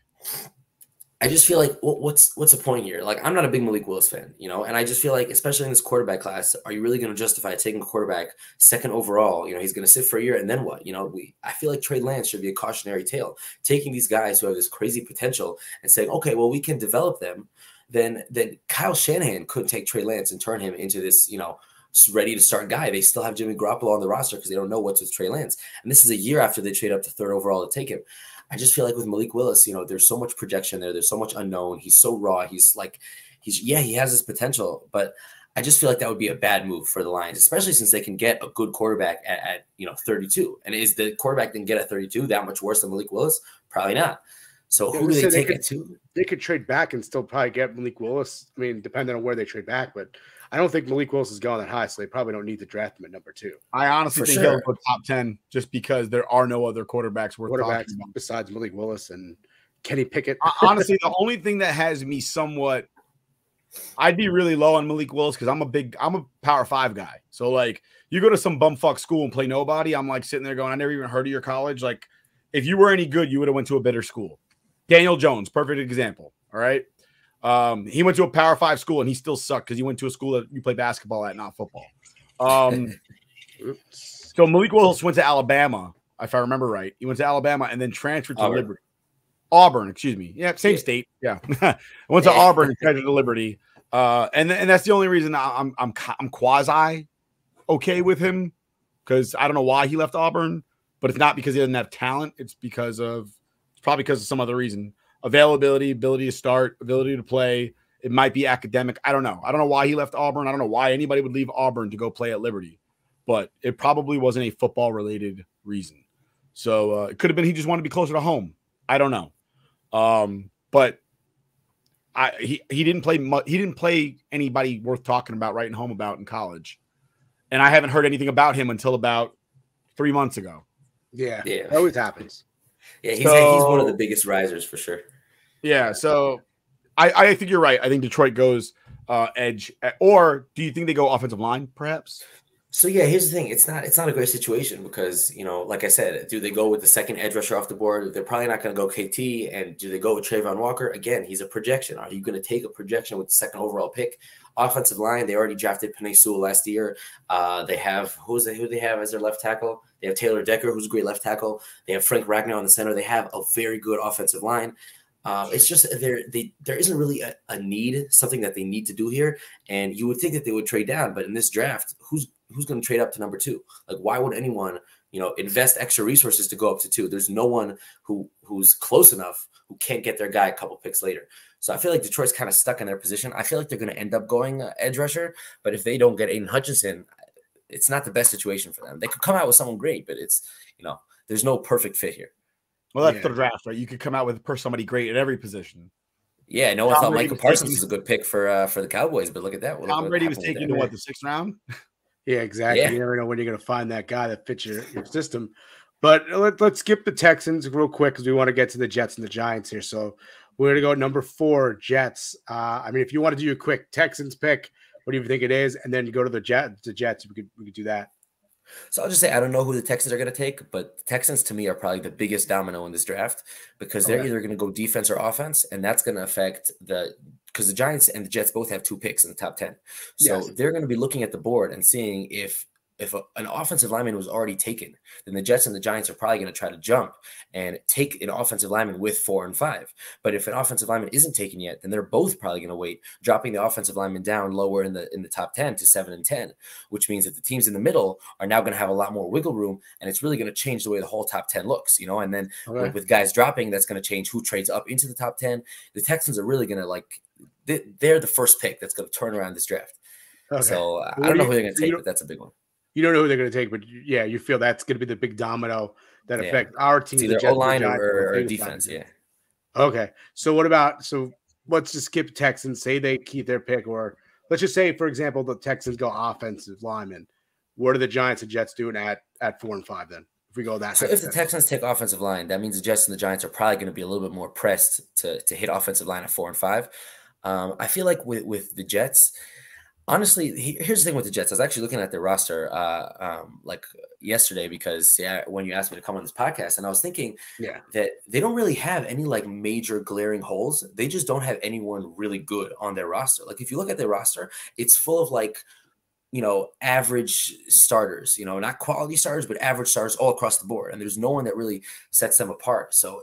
I just feel like what's the point here? Like, I'm not a big Malik Willis fan, and I just feel like, especially in this quarterback class, are you really going to justify taking a quarterback second overall? He's going to sit for a year and then what? I feel like Trey Lance should be a cautionary tale. Taking these guys who have this crazy potential and saying, okay, well, we can develop them. Then Kyle Shanahan could take Trey Lance and turn him into this, ready to start guy. They still have Jimmy Garoppolo on the roster because they don't know what's with Trey Lance. And this is a year after they trade up to third overall to take him. I just feel like with Malik Willis, there's so much projection there. There's so much unknown. He's so raw. He has his potential, but I just feel like that would be a bad move for the Lions, especially since they can get a good quarterback at 32. And is the quarterback they can get at 32 that much worse than Malik Willis? Probably not. So who do they take it to?
They could trade back and still probably get Malik Willis. I mean, depending on where they trade back, but I don't think Malik Willis is going that high, so they probably don't need to draft him at number 2.
I honestly think he'll go top 10 just because there are no other quarterbacks worth talking about
besides Malik Willis and Kenny Pickett.
Honestly, the only thing that has me somewhat, I'd be really low on Malik Willis because I'm a Power 5 guy. So like, you go to some bumfuck school and play nobody, I'm like sitting there going, I never even heard of your college. Like, if you were any good, you would have went to a better school. Daniel Jones, perfect example. All right. He went to a Power 5 school and he still sucked because he went to a school that you play basketball at, not football. So Malik Willis went to Alabama, if I remember right. He went to Alabama and then transferred to Liberty. Auburn, excuse me. Yeah, same state. Yeah. I went to Auburn and transferred to Liberty. And that's the only reason I'm quasi okay with him because I don't know why he left Auburn, but it's not because he doesn't have talent. It's probably because of some other reason. Availability, ability to start, ability to play. It might be academic. I don't know. I don't know why he left Auburn. I don't know why anybody would leave Auburn to go play at Liberty, but it probably wasn't a football related reason. So it could have been he just wanted to be closer to home. I don't know. But he didn't play he didn't play anybody worth talking about, writing home about in college. And I haven't heard anything about him until about 3 months ago.
Yeah, it always happens.
Yeah, he's one of the biggest risers for sure.
Yeah, so I think you're right. I think Detroit goes edge, or do you think they go offensive line, perhaps?
So yeah, here's the thing. It's not a great situation because, like I said, do they go with the second edge rusher off the board? They're probably not going to go KT. And do they go with Trayvon Walker? Again, he's a projection. Are you going to take a projection with the second overall pick? Offensive line, they already drafted Penei Sewell last year. They have who they have as their left tackle? They have Taylor Decker, who's a great left tackle. They have Frank Ragnow on the center. They have a very good offensive line. It's just there isn't really a need, something that they need to do here. And you would think that they would trade down, but in this draft, who's going to trade up to number 2? Like, why would anyone, invest extra resources to go up to 2? There's no one who's close enough who can't get their guy a couple picks later. So I feel like Detroit's kind of stuck in their position. I feel like they're going to end up going edge rusher, but if they don't get Aiden Hutchinson, it's not the best situation for them. They could come out with someone great, but it's, there's no perfect fit here.
Well, that's the draft, right? You could come out with somebody great at every position.
Yeah, no one thought Micah Parsons was a good pick for the Cowboys, but look at that.
Tom Brady was taken to the 6th round?
Yeah, exactly. Yeah. You never know when you're going to find that guy that fits your system. But let's skip the Texans real quick because we want to get to the Jets and the Giants here. So we're going to go number 4, Jets. If you want to do a quick Texans pick, what do you think it is? And then you go to the Jets, we could do that.
So I'll just say I don't know who the Texans are going to take, but the Texans to me are probably the biggest domino in this draft because they're either going to go defense or offense, and that's going to affect because the Giants and the Jets both have 2 picks in the top 10. So they're going to be looking at the board and seeing if an offensive lineman was already taken, then the Jets and the Giants are probably going to try to jump and take an offensive lineman with 4 and 5. But if an offensive lineman isn't taken yet, then they're both probably going to wait, dropping the offensive lineman down lower in the top 10 to 7 and 10, which means that the teams in the middle are now going to have a lot more wiggle room, and it's really going to change the way the whole top 10 looks, and then with guys dropping, that's going to change who trades up into the top 10. The Texans are really going to they're the first pick that's going to turn around this draft. Okay. So I don't know who they're going to take, but that's a big one.
You don't know who they're going to take, but yeah, you feel that's going to be the big domino that affects our team.
It's either O-line or defense, yeah.
Okay. So let's just skip Texans, say they keep their pick, or let's just say, for example, the Texans go offensive lineman. What are the Giants and Jets doing at 4 and 5 then? If we go that.
So if the Texans take offensive line, that means the Jets and the Giants are probably going to be a little bit more pressed to hit offensive line at 4 and 5. I feel like with the Jets, honestly, here's the thing with the Jets. I was actually looking at their roster like yesterday because when you asked me to come on this podcast, and I was thinking that they don't really have any like major glaring holes. They just don't have anyone really good on their roster. Like if you look at their roster, it's full of like, average starters, not quality starters, but average starters all across the board. And there's no one that really sets them apart. So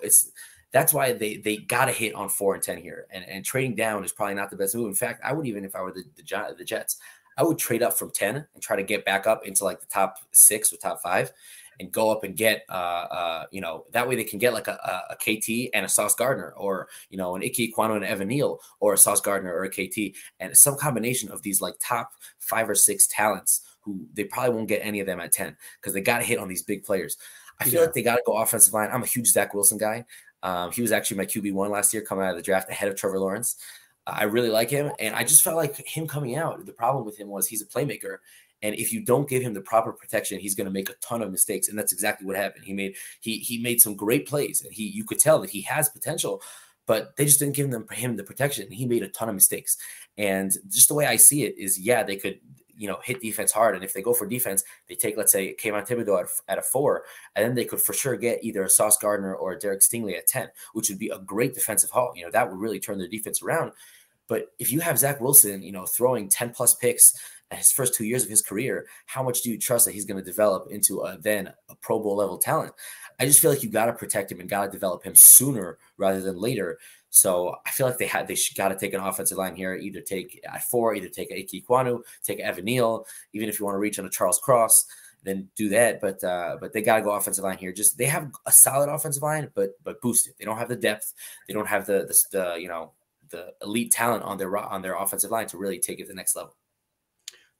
that's why they got to hit on 4 and 10 here. And trading down is probably not the best move. In fact, I would even, if I were the Jets, I would trade up from 10 and try to get back up into like the top 6 or top 5 and go up and get, that way they can get like a KT and a Sauce Gardner, or, an Ike Ekwonu and Evan Neal, or a Sauce Gardner or a KT, and some combination of these like top 5 or 6 talents who they probably won't get any of them at 10 because they got to hit on these big players. I feel like they got to go offensive line. I'm a huge Zach Wilson guy. He was actually my QB1 last year coming out of the draft ahead of Trevor Lawrence. I really like him, and I just felt like him coming out, the problem with him was he's a playmaker, and if you don't give him the proper protection, he's going to make a ton of mistakes, and that's exactly what happened. He made some great plays, and you could tell that he has potential, but they just didn't give him the protection, and he made a ton of mistakes. And just the way I see it is, they could hit defense hard. And if they go for defense, they take, let's say, Kayvon Thibodeau at a 4, and then they could for sure get either a Sauce Gardner or a Derek Stingley at 10, which would be a great defensive haul. That would really turn their defense around. But if you have Zach Wilson, throwing 10+ picks at his first 2 years of his career, how much do you trust that he's going to develop into a Pro Bowl level talent? I just feel like you got to protect him and got to develop him sooner rather than later. So I feel like they got to take an offensive line here, either take at 4, either take Ike Ekwonu, take Evan Neal, even if you want to reach on a Charles Cross, then do that. But they got to go offensive line here. Just they have a solid offensive line, but boosted. They don't have the depth. They don't have the elite talent on their offensive line to really take it to the next level.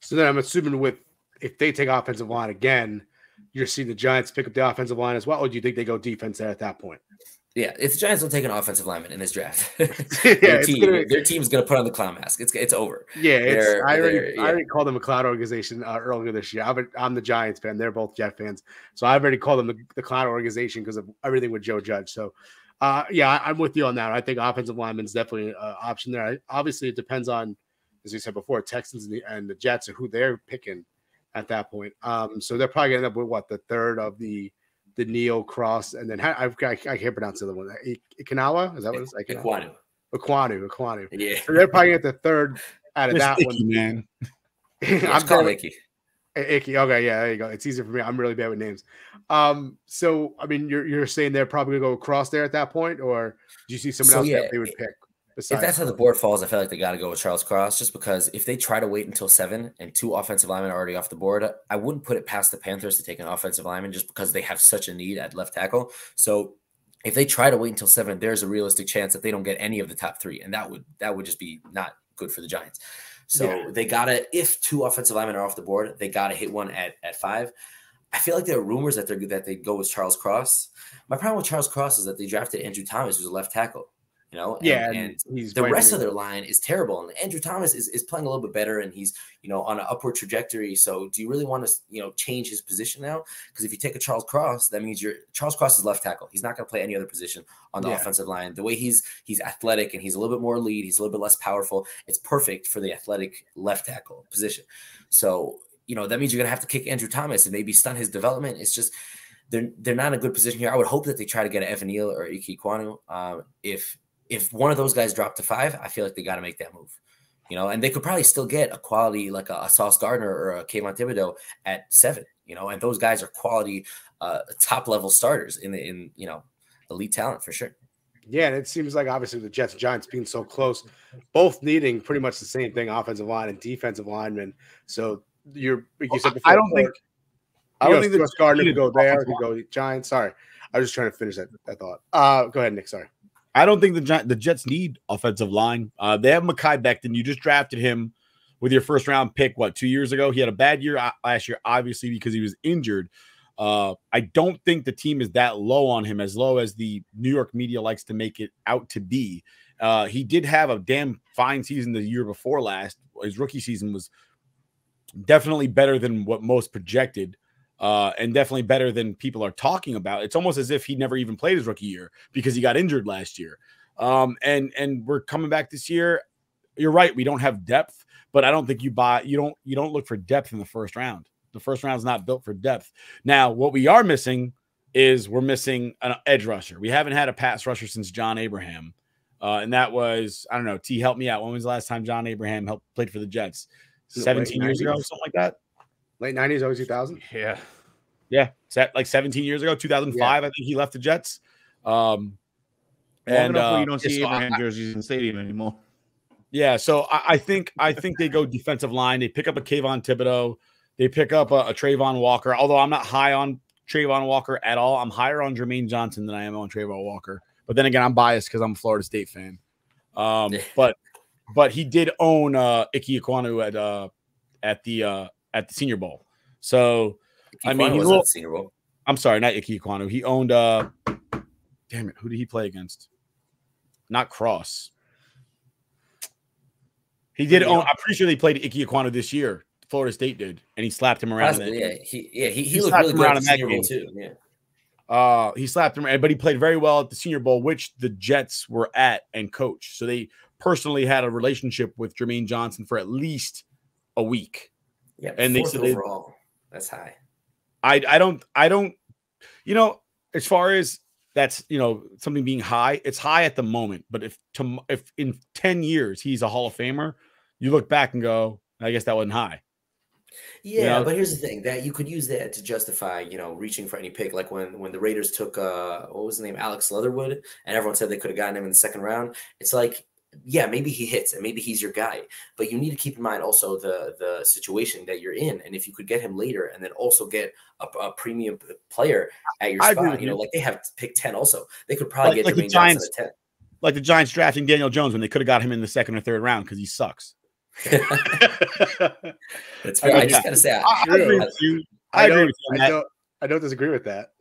So then I'm assuming if they take offensive line again, you're seeing the Giants pick up the offensive line as well, or do you think they go defense there at that point?
Yeah, if the Giants don't take an offensive lineman in this draft,
Yeah,
their team's going to put on the clown mask. It's over.
Yeah, I already called them a clown organization earlier this year. I'm the Giants fan. They're both Jet fans. So I've already called them the clown organization because of everything with Joe Judge. So, yeah, I'm with you on that. I think offensive lineman is definitely an option there. Obviously, it depends on, as we said before, Texans and the Jets and who they're picking at that point. So they're probably going to end up with, the third of the Neo Cross, and then I can't pronounce the other one. Ikinawa, is that what it's like? Aquanu.
Yeah.
So they're probably at the third out of that
Icky,
one.
Man.
I'm calling Icky.
Icky. Okay, yeah, there you go. It's easier for me. I'm really bad with names. So I mean, you're saying they're probably gonna go across there at that point, or do you see someone else that they would pick?
If that's how the board falls, I feel like they got to go with Charles Cross, just because if they try to wait until 7 and 2 offensive linemen are already off the board, I wouldn't put it past the Panthers to take an offensive lineman just because they have such a need at left tackle. So if they try to wait until 7, there's a realistic chance that they don't get any of the top 3, and that would just be not good for the Giants. So they gotta, if 2 offensive linemen are off the board, they gotta hit one at 5. I feel like there are rumors that they go with Charles Cross. My problem with Charles Cross is that they drafted Andrew Thomas, who's a left tackle. And the rest of their line is terrible. And Andrew Thomas is playing a little bit better, and he's, on an upward trajectory. So do you really want to, change his position now? Because if you take a Charles Cross, that means Charles Cross is left tackle. He's not going to play any other position on the offensive line. The way he's athletic and he's a little bit more lead, he's a little bit less powerful. It's perfect for the athletic left tackle position. So, that means you're going to have to kick Andrew Thomas and maybe stunt his development. It's just, they're not in a good position here. I would hope that they try to get an Evan Neal or Ike Ekwonu. If one of those guys drop to 5, I feel like they got to make that move, and they could probably still get a quality like a Sauce Gardner or a Kayvon Thibodeau at 7, and those guys are quality top level starters in elite talent for sure.
Yeah, and it seems like obviously the Jets and Giants being so close, both needing pretty much the same thing, offensive line and defensive linemen. So you said before, I don't think the Gardner could go there, could go Giants. Sorry, I was just trying to finish that thought. Go ahead, Nick. Sorry.
I don't think the Jets need offensive line. They have Mekhi Becton. You just drafted him with your first round pick, 2 years ago? He had a bad year last year, obviously, because he was injured. I don't think the team is that low on him, as low as the New York media likes to make it out to be. He did have a damn fine season the year before last. His rookie season was definitely better than what most projected. And definitely better than people are talking about. It's almost as if he never even played his rookie year because he got injured last year. And we're coming back this year. You're right. We don't have depth, but I don't think you don't look for depth in the first round. The first round is not built for depth. Now, what we are missing is we're missing an edge rusher. We haven't had a pass rusher since John Abraham. And that was, I don't know, T, help me out. When was the last time John Abraham played for the Jets? 17 years ago, something like that?
Late 90s, early 2000s?
Yeah. Yeah. Like 17 years ago, 2005, I think he left the Jets.
And you don't see Abraham jerseys in the stadium anymore.
Yeah. So I think they go defensive line. They pick up a Kayvon Thibodeau. They pick up a Trayvon Walker. Although I'm not high on Trayvon Walker at all. I'm higher on Jermaine Johnson than I am on Trayvon Walker. But then again, I'm biased because I'm a Florida State fan. But he did own Ike Ekwonu at the Senior Bowl. So I mean, he's at the Senior Bowl. I'm sorry, not Ike Ekwonu. He owned damn it, who did he play against? Not Cross. He did own. I'm pretty sure they played Ike Ekwonu this year. Florida State did, and he slapped him around.
He looked really good at the Senior Bowl too. Yeah.
He slapped him, but he played very well at the Senior Bowl, which the Jets were at and coached. So they personally had a relationship with Jermaine Johnson for at least a week.
Yeah, and they said overall, that's high.
I don't, as far as that's, something being high, it's high at the moment. But if in 10 years he's a Hall of Famer, you look back and go, I guess that wasn't high.
Yeah, but here's the thing, that you could use that to justify, reaching for any pick. Like when the Raiders took, what was the name, Alex Leatherwood, and everyone said they could have gotten him in the second round. It's like, yeah, maybe he hits and maybe he's your guy, but you need to keep in mind also the situation that you're in. And if you could get him later and then also get a premium player at your spot, like they have pick 10 also. They could probably get Jermaine Johnson at 10.
Like the Giants drafting Daniel Jones when they could have got him in the second or third round because he sucks.
That's fair. I just gotta say,
I agree with you. I don't disagree with that.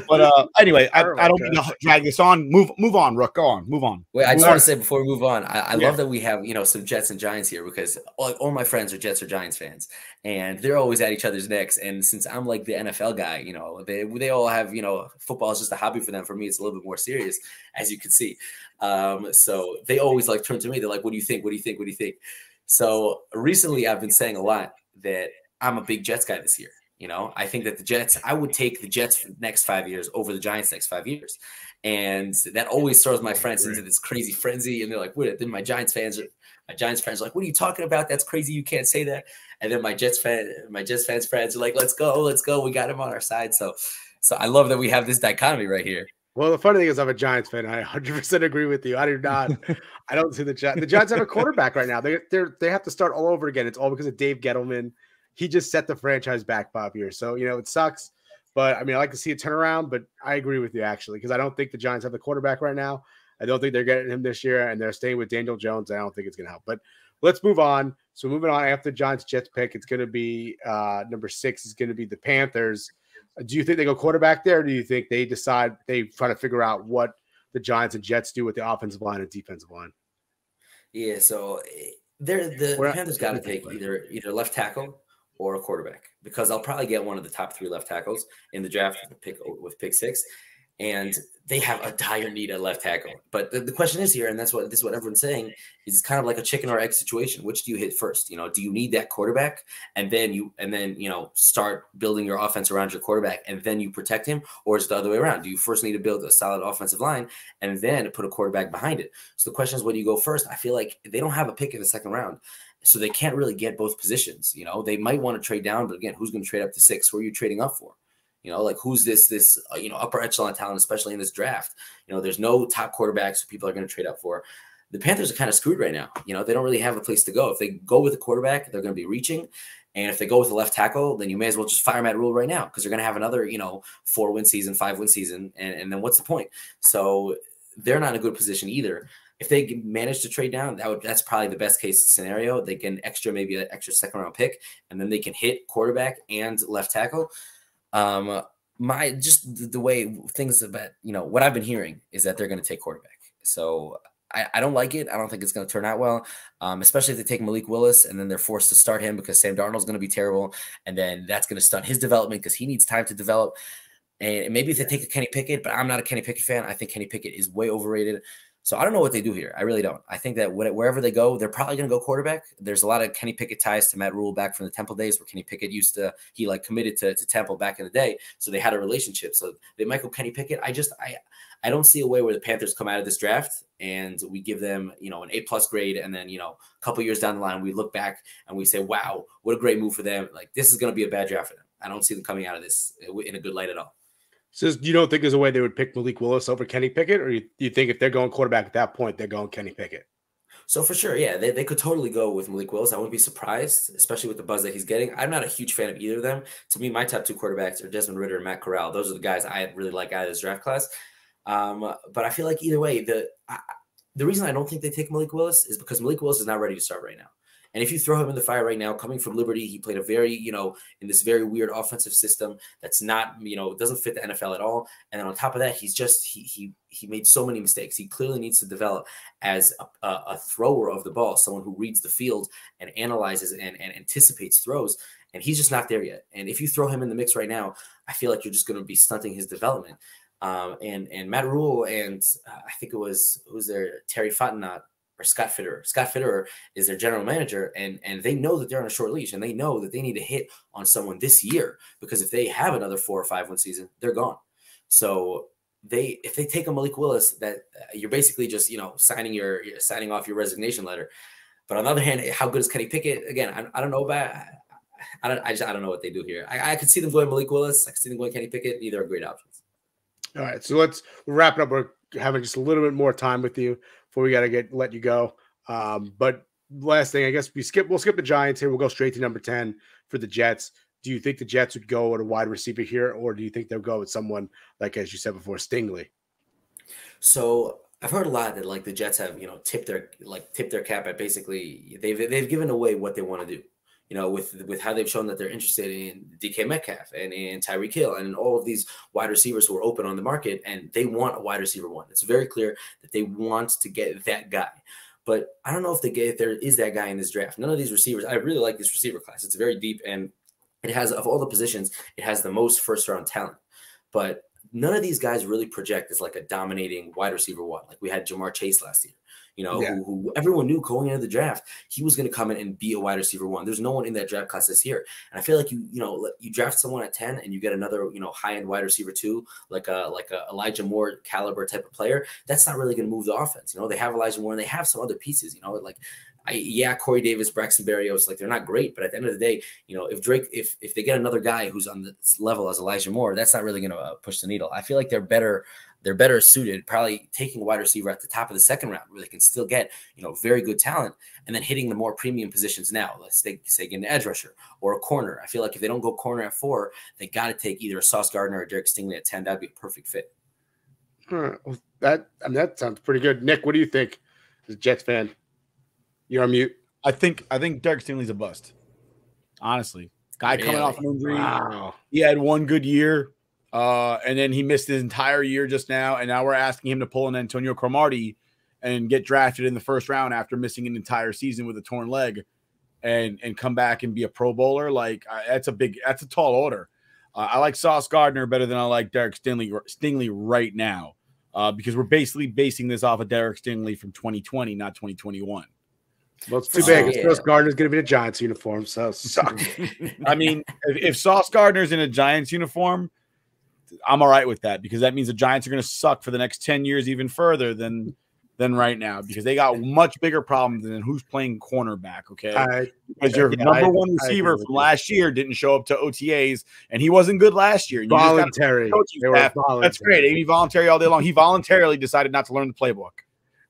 But anyway, I don't mean to drag this on. Move on, Rook. Go on. Move on.
Wait, I just want to say before we move on, I love that we have, some Jets and Giants here because all my friends are Jets or Giants fans, and they're always at each other's necks. And since I'm like the NFL guy, they all have, football is just a hobby for them. For me, it's a little bit more serious, as you can see. So they always like turn to me. They're like, "What do you think? What do you think? What do you think?" So recently, I've been saying a lot that I'm a big Jets guy this year. I think that the Jets, I would take the Jets for the next 5 years over the Giants next 5 years. And that always throws my friends into this crazy frenzy. And they're like, then my Giants fans are like, "What are you talking about? That's crazy. You can't say that." And then my Jets fans friends are like, let's go. We got him on our side. So I love that we have this dichotomy right here.
Well, the funny thing is, I'm a Giants fan. I 100% agree with you. I do not. I don't see the Giants. The Giants have a quarterback right now. They have to start all over again. It's all because of Dave Gettleman. He just set the franchise back 5 years. So, it sucks. But, I like to see a turnaround. But I agree with you, actually, because I don't think the Giants have the quarterback right now. I don't think they're getting him this year. And they're staying with Daniel Jones. I don't think it's going to help. But let's move on. So, moving on after the Giants-Jets pick, it's going to be number 6 is going to be the Panthers. Do you think they go quarterback there? Or do you think they decide they try to figure out what the Giants and Jets do with the offensive line and defensive line?
Yeah, so the Panthers got to take either left tackle or a quarterback because I'll probably get one of the top 3 left tackles in the draft with pick 6. And they have a dire need at left tackle. But the question is here, and this is what everyone's saying, is kind of like a chicken or egg situation. Which do you hit first? Do you need that quarterback and then start building your offense around your quarterback and then you protect him? Or is it the other way around? Do you first need to build a solid offensive line and then put a quarterback behind it? So the question is, where do you go first? I feel like they don't have a pick in the second round. So they can't really get both positions. They might want to trade down, but again, who's going to trade up to 6? Who are you trading up for? Who's this upper echelon talent, especially in this draft? There's no top quarterbacks people are going to trade up for. The Panthers are kind of screwed right now. They don't really have a place to go. If they go with a quarterback, they're going to be reaching. And if they go with a left tackle, then you may as well just fire Matt Rule right now because they're going to have another, 4-win season, 5-win season. And then what's the point? So they're not in a good position either. If they manage to trade down, that's probably the best case scenario. They get maybe an extra second round pick, and then they can hit quarterback and left tackle. The way things about, what I've been hearing is that they're going to take quarterback. So I don't like it. I don't think it's going to turn out well, especially if they take Malik Willis and then they're forced to start him because Sam Darnold's going to be terrible. And then that's going to stunt his development because he needs time to develop. And maybe if they take a Kenny Pickett, but I'm not a Kenny Pickett fan. I think Kenny Pickett is way overrated. So I don't know what they do here. I really don't. I think that wherever they go, they're probably going to go quarterback. There's a lot of Kenny Pickett ties to Matt Rule back from the Temple days where Kenny Pickett committed to Temple back in the day. So they had a relationship. So they might go Kenny Pickett. I don't see a way where the Panthers come out of this draft and we give them, an A+ grade. And then, a couple years down the line, we look back and we say, wow, what a great move for them. Like this is going to be a bad draft for them. I don't see them coming out of this in a good light at all.
So you don't think there's a way they would pick Malik Willis over Kenny Pickett, or you think if they're going quarterback at that point, they're going Kenny Pickett?
So for sure, yeah, they could totally go with Malik Willis. I wouldn't be surprised, especially with the buzz that he's getting. I'm not a huge fan of either of them. To me, my top 2 quarterbacks are Desmond Ridder and Matt Corral. Those are the guys I really like out of this draft class. But I feel like either way, the reason I don't think they take Malik Willis is because Malik Willis is not ready to start right now. And if you throw him in the fire right now, coming from Liberty, he played a very, in this very weird offensive system that's not, doesn't fit the NFL at all. And then on top of that, he's just, he made so many mistakes. He clearly needs to develop as a thrower of the ball, someone who reads the field and analyzes and anticipates throws. And he's just not there yet. And if you throw him in the mix right now, I feel like you're just going to be stunting his development. And Matt Rule and I think it was, who's there, Terry Fontenot, or Scott Fitterer. Scott Fitterer is their general manager, and they know that they're on a short leash, and they know that they need to hit on someone this year because if they have another 4 or 5 win season, they're gone. So if they take a Malik Willis, that you're basically just signing off your resignation letter. But on the other hand, how good is Kenny Pickett? Again, I don't know about. I don't know what they do here. I could see them going Malik Willis. I could see them going Kenny Pickett. Either are great options.
All right, so we'll wrap it up. We're having just a little bit more time with you before we got to let you go. But last thing, I guess we'll skip the Giants here. We'll go straight to number 10 for the Jets. Do you think the Jets would go at a wide receiver here, or do you think they'll go with someone like, as you said before, Stingley?
So I've heard a lot that like the Jets have, tipped their cap at basically they've given away what they want to do. you know, with how they've shown that they're interested in DK Metcalf and in Tyreek Hill and in all of these wide receivers who are open on the market, and they want a wide receiver one. It's very clear that they want to get that guy. But I don't know if there is that guy in this draft. None of these receivers, I really like this receiver class. It's very deep, and it has, of all the positions, it has the most first-round talent. But none of these guys really project as like a dominating wide receiver one. Like we had Jamar Chase last year. You know, who everyone knew going into the draft, he was going to come in and be a wide receiver one. There's no one in that draft class this year. And I feel like you draft someone at 10 and you get another, high-end wide receiver too, like a Elijah Moore caliber type of player. That's not really going to move the offense. They have Elijah Moore and they have some other pieces, Corey Davis, Braxton Berrios, like they're not great, but at the end of the day, if they get another guy who's on the level as Elijah Moore, that's not really going to push the needle. I feel like they're better suited, probably taking a wide receiver at the top of the second round where they can still get, very good talent, and then hitting the more premium positions now. Let's say get an edge rusher or a corner. I feel like if they don't go corner at 4, they got to take either a Sauce Gardner or Derek Stingley at 10. That'd be a perfect fit.
Well, that sounds pretty good. Nick, what do you think as a Jets fan? You're on mute.
I think Derek Stingley's a bust. Honestly. Guy coming off an injury.
Wow.
He had one good year. And then he missed his entire year just now. And now we're asking him to pull an Antonio Cromartie and get drafted in the first round after missing an entire season with a torn leg and come back and be a Pro Bowler. Like that's a tall order. I like Sauce Gardner better than I like Derek Stingley right now because we're basically basing this off of Derek Stingley from 2020, not 2021.
Well, it's too bad because Sauce Gardner's going to be in a Giants uniform. So
I mean, if Sauce Gardner's in a Giants uniform, I'm all right with that because that means the Giants are going to suck for the next 10 years even further than right now because they got much bigger problems than who's playing cornerback, okay? Because your number one receiver from last year didn't show up to OTAs, and he wasn't good last year.
Voluntary.
That's great. He voluntary all day long. He voluntarily decided not to learn the playbook.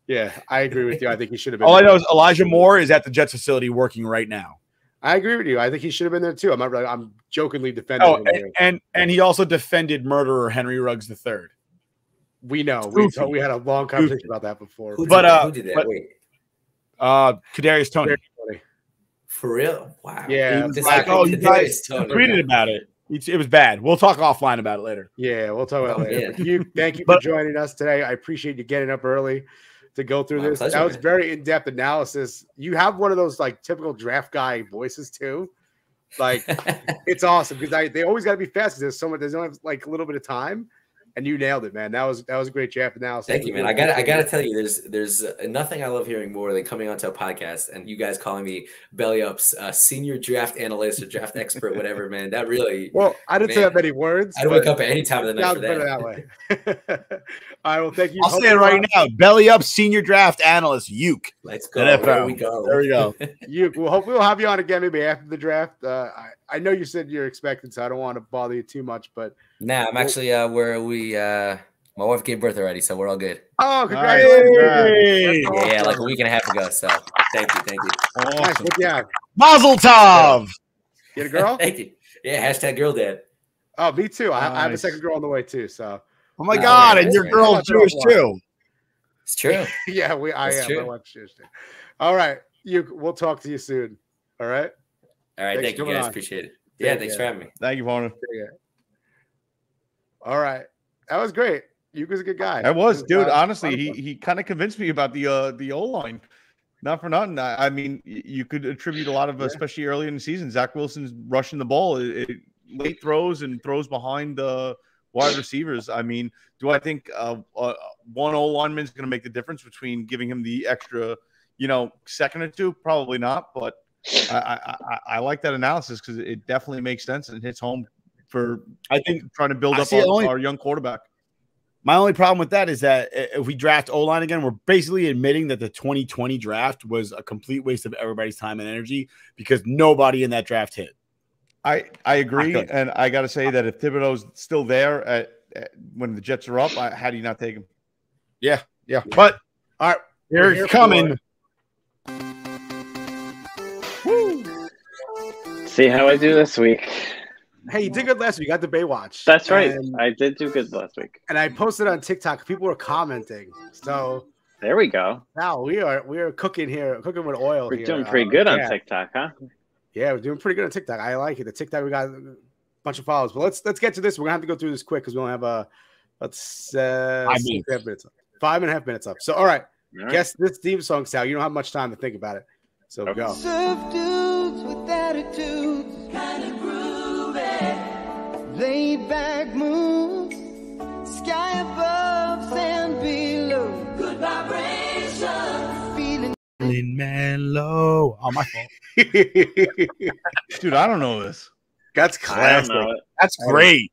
Yeah, I agree with you. I think he should have been.
All I know is Elijah Moore is at the Jets facility working right now.
I agree with you. I think he should have been there too. I'm jokingly defending him.
And he also defended murderer Henry Ruggs III.
We know. We had a long conversation about that before.
Who did that? Wait.
Kadarius Toney.
For real? Wow.
Yeah.
You guys tweeted about it. It was bad. We'll talk offline about it later.
Yeah, we'll talk about it later. Thank you for joining us today. I appreciate you getting up early to go through this.
Pleasure,
that was very in-depth analysis. You have one of those like typical draft guy voices too. Like it's awesome because they always got to be fast. There's only have like a little bit of time, and you nailed it, man. That was a great draft analysis.
Thank you, man. I gotta tell you, there's nothing I love hearing more than coming onto a podcast and you guys calling me Belly Up's senior draft analyst or draft expert, whatever, man. That really.
Well, I didn't say that many words.
I'd wake up at any time of the night for that.
Better that way. All right, well, thank you.
I'll say it right now. Belly Up senior draft analyst, Uke.
Let's go. There we go.
There we go.
Uke, well, hopefully we'll have you on again maybe after the draft. I know you said you're expecting, so I don't want to bother you too much, but.
Nah, I'm actually where we my wife gave birth already, so we're all good.
Oh, congratulations.
Yeah, like a week and a half ago. So thank you.
Awesome. Nice. Yeah.
Mazel tov.
You had a girl?
Thank you. Yeah, hashtag girl dad.
Oh, me too. Nice. I have a second girl on the way too. So.
Oh my God, and your girl's Jewish too.
It's true.
Yeah, I am. My wife's Jewish too. All right, we'll talk to you soon. All right.
All right. Thank you guys. Appreciate it. Yeah, thanks for having me.
Thank you, Varner.
All right, that was great. Uke was a good guy.
That was, dude. Honestly, he kind of convinced me about the O line. Not for nothing. I mean, you could attribute a lot of, especially early in the season, Zach Wilson's rushing the ball, late throws and throws behind the wide receivers. I mean, do I think one O lineman is going to make the difference between giving him the extra, second or two? Probably not. But I like that analysis because it definitely makes sense and hits home for, I think, trying to build up our young quarterback.
My only problem with that is that if we draft O-line again, we're basically admitting that the 2020 draft was a complete waste of everybody's time and energy because nobody in that draft hit.
I agree, and I got to say that if Thibodeau's still there when the Jets are up, how do you not take him?
Yeah. But all right, here it's coming.
Woo. See how I do this week.
Hey, you did good last week. You got the Baywatch.
That's right. I did do good last week.
And I posted on TikTok. People were commenting. So
there we go.
Now we are cooking here, cooking with oil.
We're doing pretty good on TikTok, huh?
Yeah, we're doing pretty good on TikTok. I like it. The TikTok, we got a bunch of followers. But let's get to this. We're gonna have to go through this quick because we only have 5.5 minutes up. 5.5 minutes up. So all right. Guess this theme song, Sal. You don't have much time to think about it. So go.
Surf dudes with attitudes, kind of groovy, laid back moves, sky above, sand below, good vibrations, feeling
mellow. Oh, my fault.
Dude, I don't know this.
That's classic.
That's great.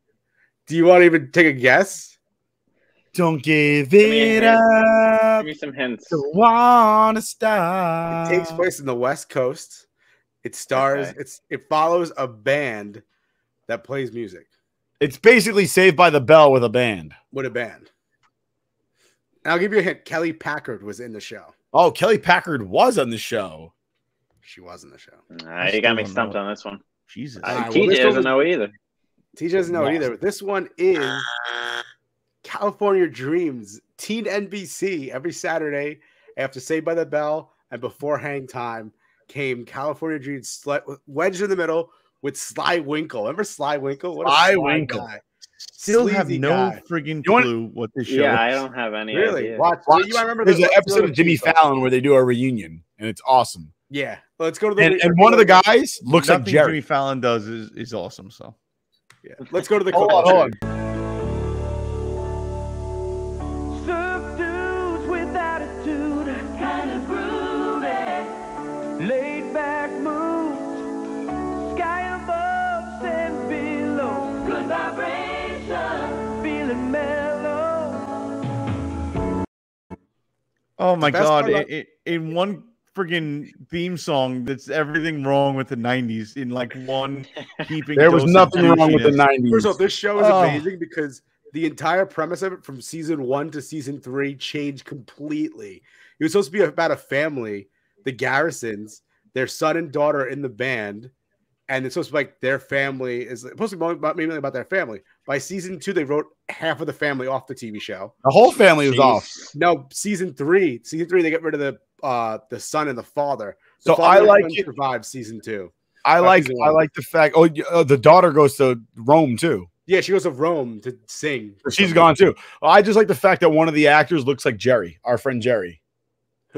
Do you want to even take a guess?
Don't give it up.
Give me some hints.
Don't wanna stop.
It takes place in the West Coast. It stars.
Okay.
It follows a band that plays music.
It's basically Saved by the Bell with a band.
With a band. And I'll give you a hint. Kelly Packard was in the show.
Oh, Kelly Packard was on the show.
She was in the show.
You got me stumped on this one.
Jesus.
TJ doesn't know either.
TJ doesn't know it either. But this one is California Dreams. Teen NBC. Every Saturday after Saved by the Bell and before Hang Time came California Dreams wedged in the middle with Sly Winkle. Remember Sly Winkle? What a
Sly
Sly
Winkle.
guy.
Still have
Sleazy
no
guy.
friggin' clue what this show is.
Yeah, I don't have any
Really?
idea.
Watch. You might remember
There's
the-
an episode of Jimmy Fallon where they do a reunion, and it's awesome.
Yeah. Let's go to the
And one of the guys looks like
Nothing
Jerry.
Jimmy Fallon does is awesome. So
Yeah. Let's go to the
Hold on.
surf dudes with attitude, kind of groovy, laid back moves, sky above, sand below, good vibration, feeling mellow.
oh my
best
god!
part
In one friggin' theme song, that's everything wrong with the '90s. In like one keeping.
There was
dose of
nothing wrong with the
douchiness.
90s.
First of all, this show is
Oh.
amazing because the entire premise of it from season 1 to season 3 changed completely. It was supposed to be about a family, the Garrisons, their son and daughter in the band, and it's supposed to be like their family is supposed to be mainly about their family. By season 2, they wrote half of the family off the TV show.
The whole family was off.
No, season 3, they get rid of the son and the father. The
So
father
I
and
like
son
it.
survived season 2.
I like the fact. Oh, the daughter goes to Rome too.
Yeah, she goes to Rome to sing.
She's gone too. I just like the fact that one of the actors looks like Jerry, our friend Jerry.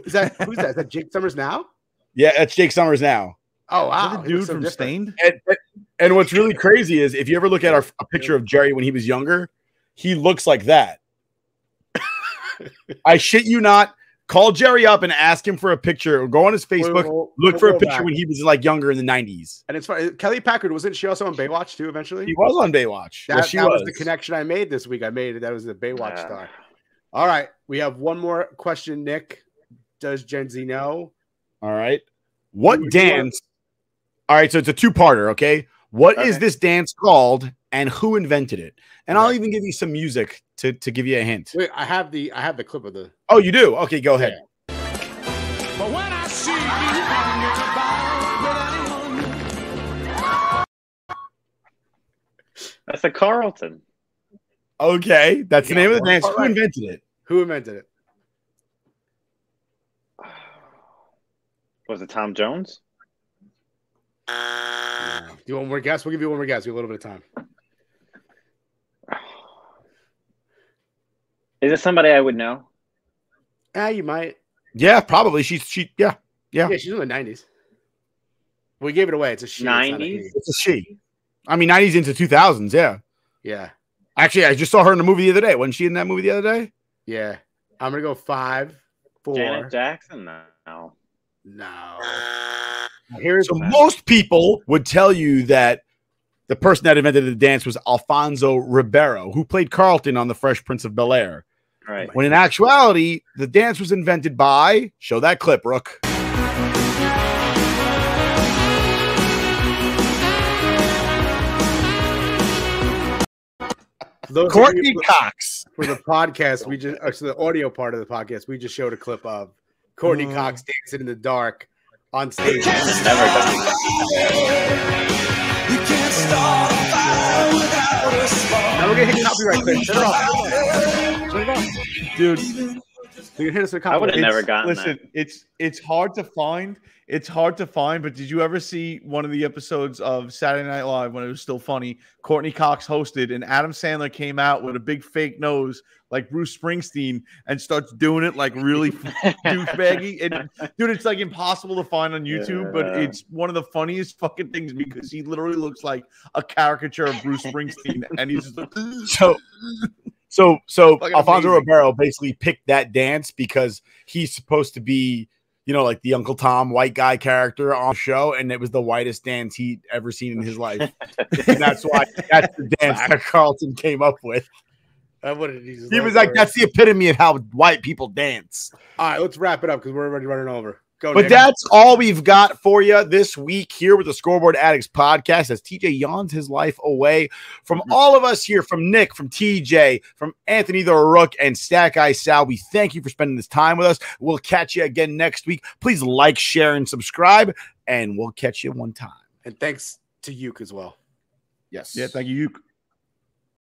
Is that who's that? Is that Jake Summers now?
Yeah, that's Jake Summers now.
Oh
Is
wow,
that the
he looks
dude
so
from
different.
Stained?
And what's really crazy is if you ever look at a picture of Jerry when he was younger, he looks like that. I shit you not. Call Jerry up and ask him for a picture. Or go on his Facebook, look for a
we'll
picture
back.
when he was like younger in the 90s.
And it's funny. Kelly Packard, wasn't she also on Baywatch too? Eventually,
He was on Baywatch.
that,
Yes, she
that was
was.
the connection I made this week. I made it. That was the Baywatch
Yeah.
star. All right, we have one more question. Nick, does Gen Z know?
All right. What
Who- who
dance? All right, so it's a two-parter, okay? What is
Okay.
this dance called and who invented it? And I'll
Okay.
even give you some music to give you a hint.
Wait, I have the clip of the.
Oh, you do? Okay, go ahead.
But when I see you hanging about with anyone,
That's a Carlton.
Okay, that's the
Yeah,
name of the
one
dance.
part
Who
right.
invented it?
Who invented it?
Was it Tom Jones?
Do you want one more guess? We'll give you one more guess. We have a little bit of time.
Is it somebody I would know?
You might.
Yeah, probably. Yeah.
Yeah, she's in the 90s. We gave it away. It's a she. It's not a
90s?
he.
It's a she. I mean, 90s into 2000s, yeah.
Yeah.
Actually, I just saw her in the movie the other day. Wasn't she in that movie the other day?
Yeah. I'm going to go 5, 4.
Janet Jackson? No.
No. Here's
So most people would tell you that the person that invented the dance was Alfonso Ribeiro, who played Carlton on The Fresh Prince of Bel-Air.
Right.
When in actuality, the dance was invented by, show that clip, Rook.
Those
Courtney
of you
Cox.
for the podcast, we just so the audio part of the podcast, we just showed a clip of Courtney Cox dancing in the dark on stage.
Never done it.
Now we're gonna hit copyright claim. Turn it off. Turn it off.
Dude,
So you hit us with
I would have never
It's-
gotten
listen,
that.
it's hard to find. It's hard to find, but did you ever see one of the episodes of Saturday Night Live when it was still funny? Courtney Cox hosted, and Adam Sandler came out with a big fake nose like Bruce Springsteen and starts doing it like really douchebaggy. Dude, it's like impossible to find on YouTube, but it's one of the funniest fucking things because he literally looks like a caricature of Bruce Springsteen, and he's just like,
So
Fucking
Alfonso
amazing.
Ribeiro basically picked that dance because he's supposed to be, you know, like the Uncle Tom white guy character on the show, and it was the whitest dance he'd ever seen in his life. And that's why that's the dance that Carlton came up with. He was like, that's the epitome of how white people dance.
All right, let's wrap it up because we're already running over. Go,
But
Nick.
that's all we've got for you this week here with the Scoreboard Addicts podcast as TJ yawns his life away. From all of us here, from Nick, from TJ, from Anthony the Rook, and Stack Eye Sal, we thank you for spending this time with us. We'll catch you again next week. Please like, share, and subscribe, and we'll catch you one time.
And thanks to Uke as well.
Yes.
yeah, thank you.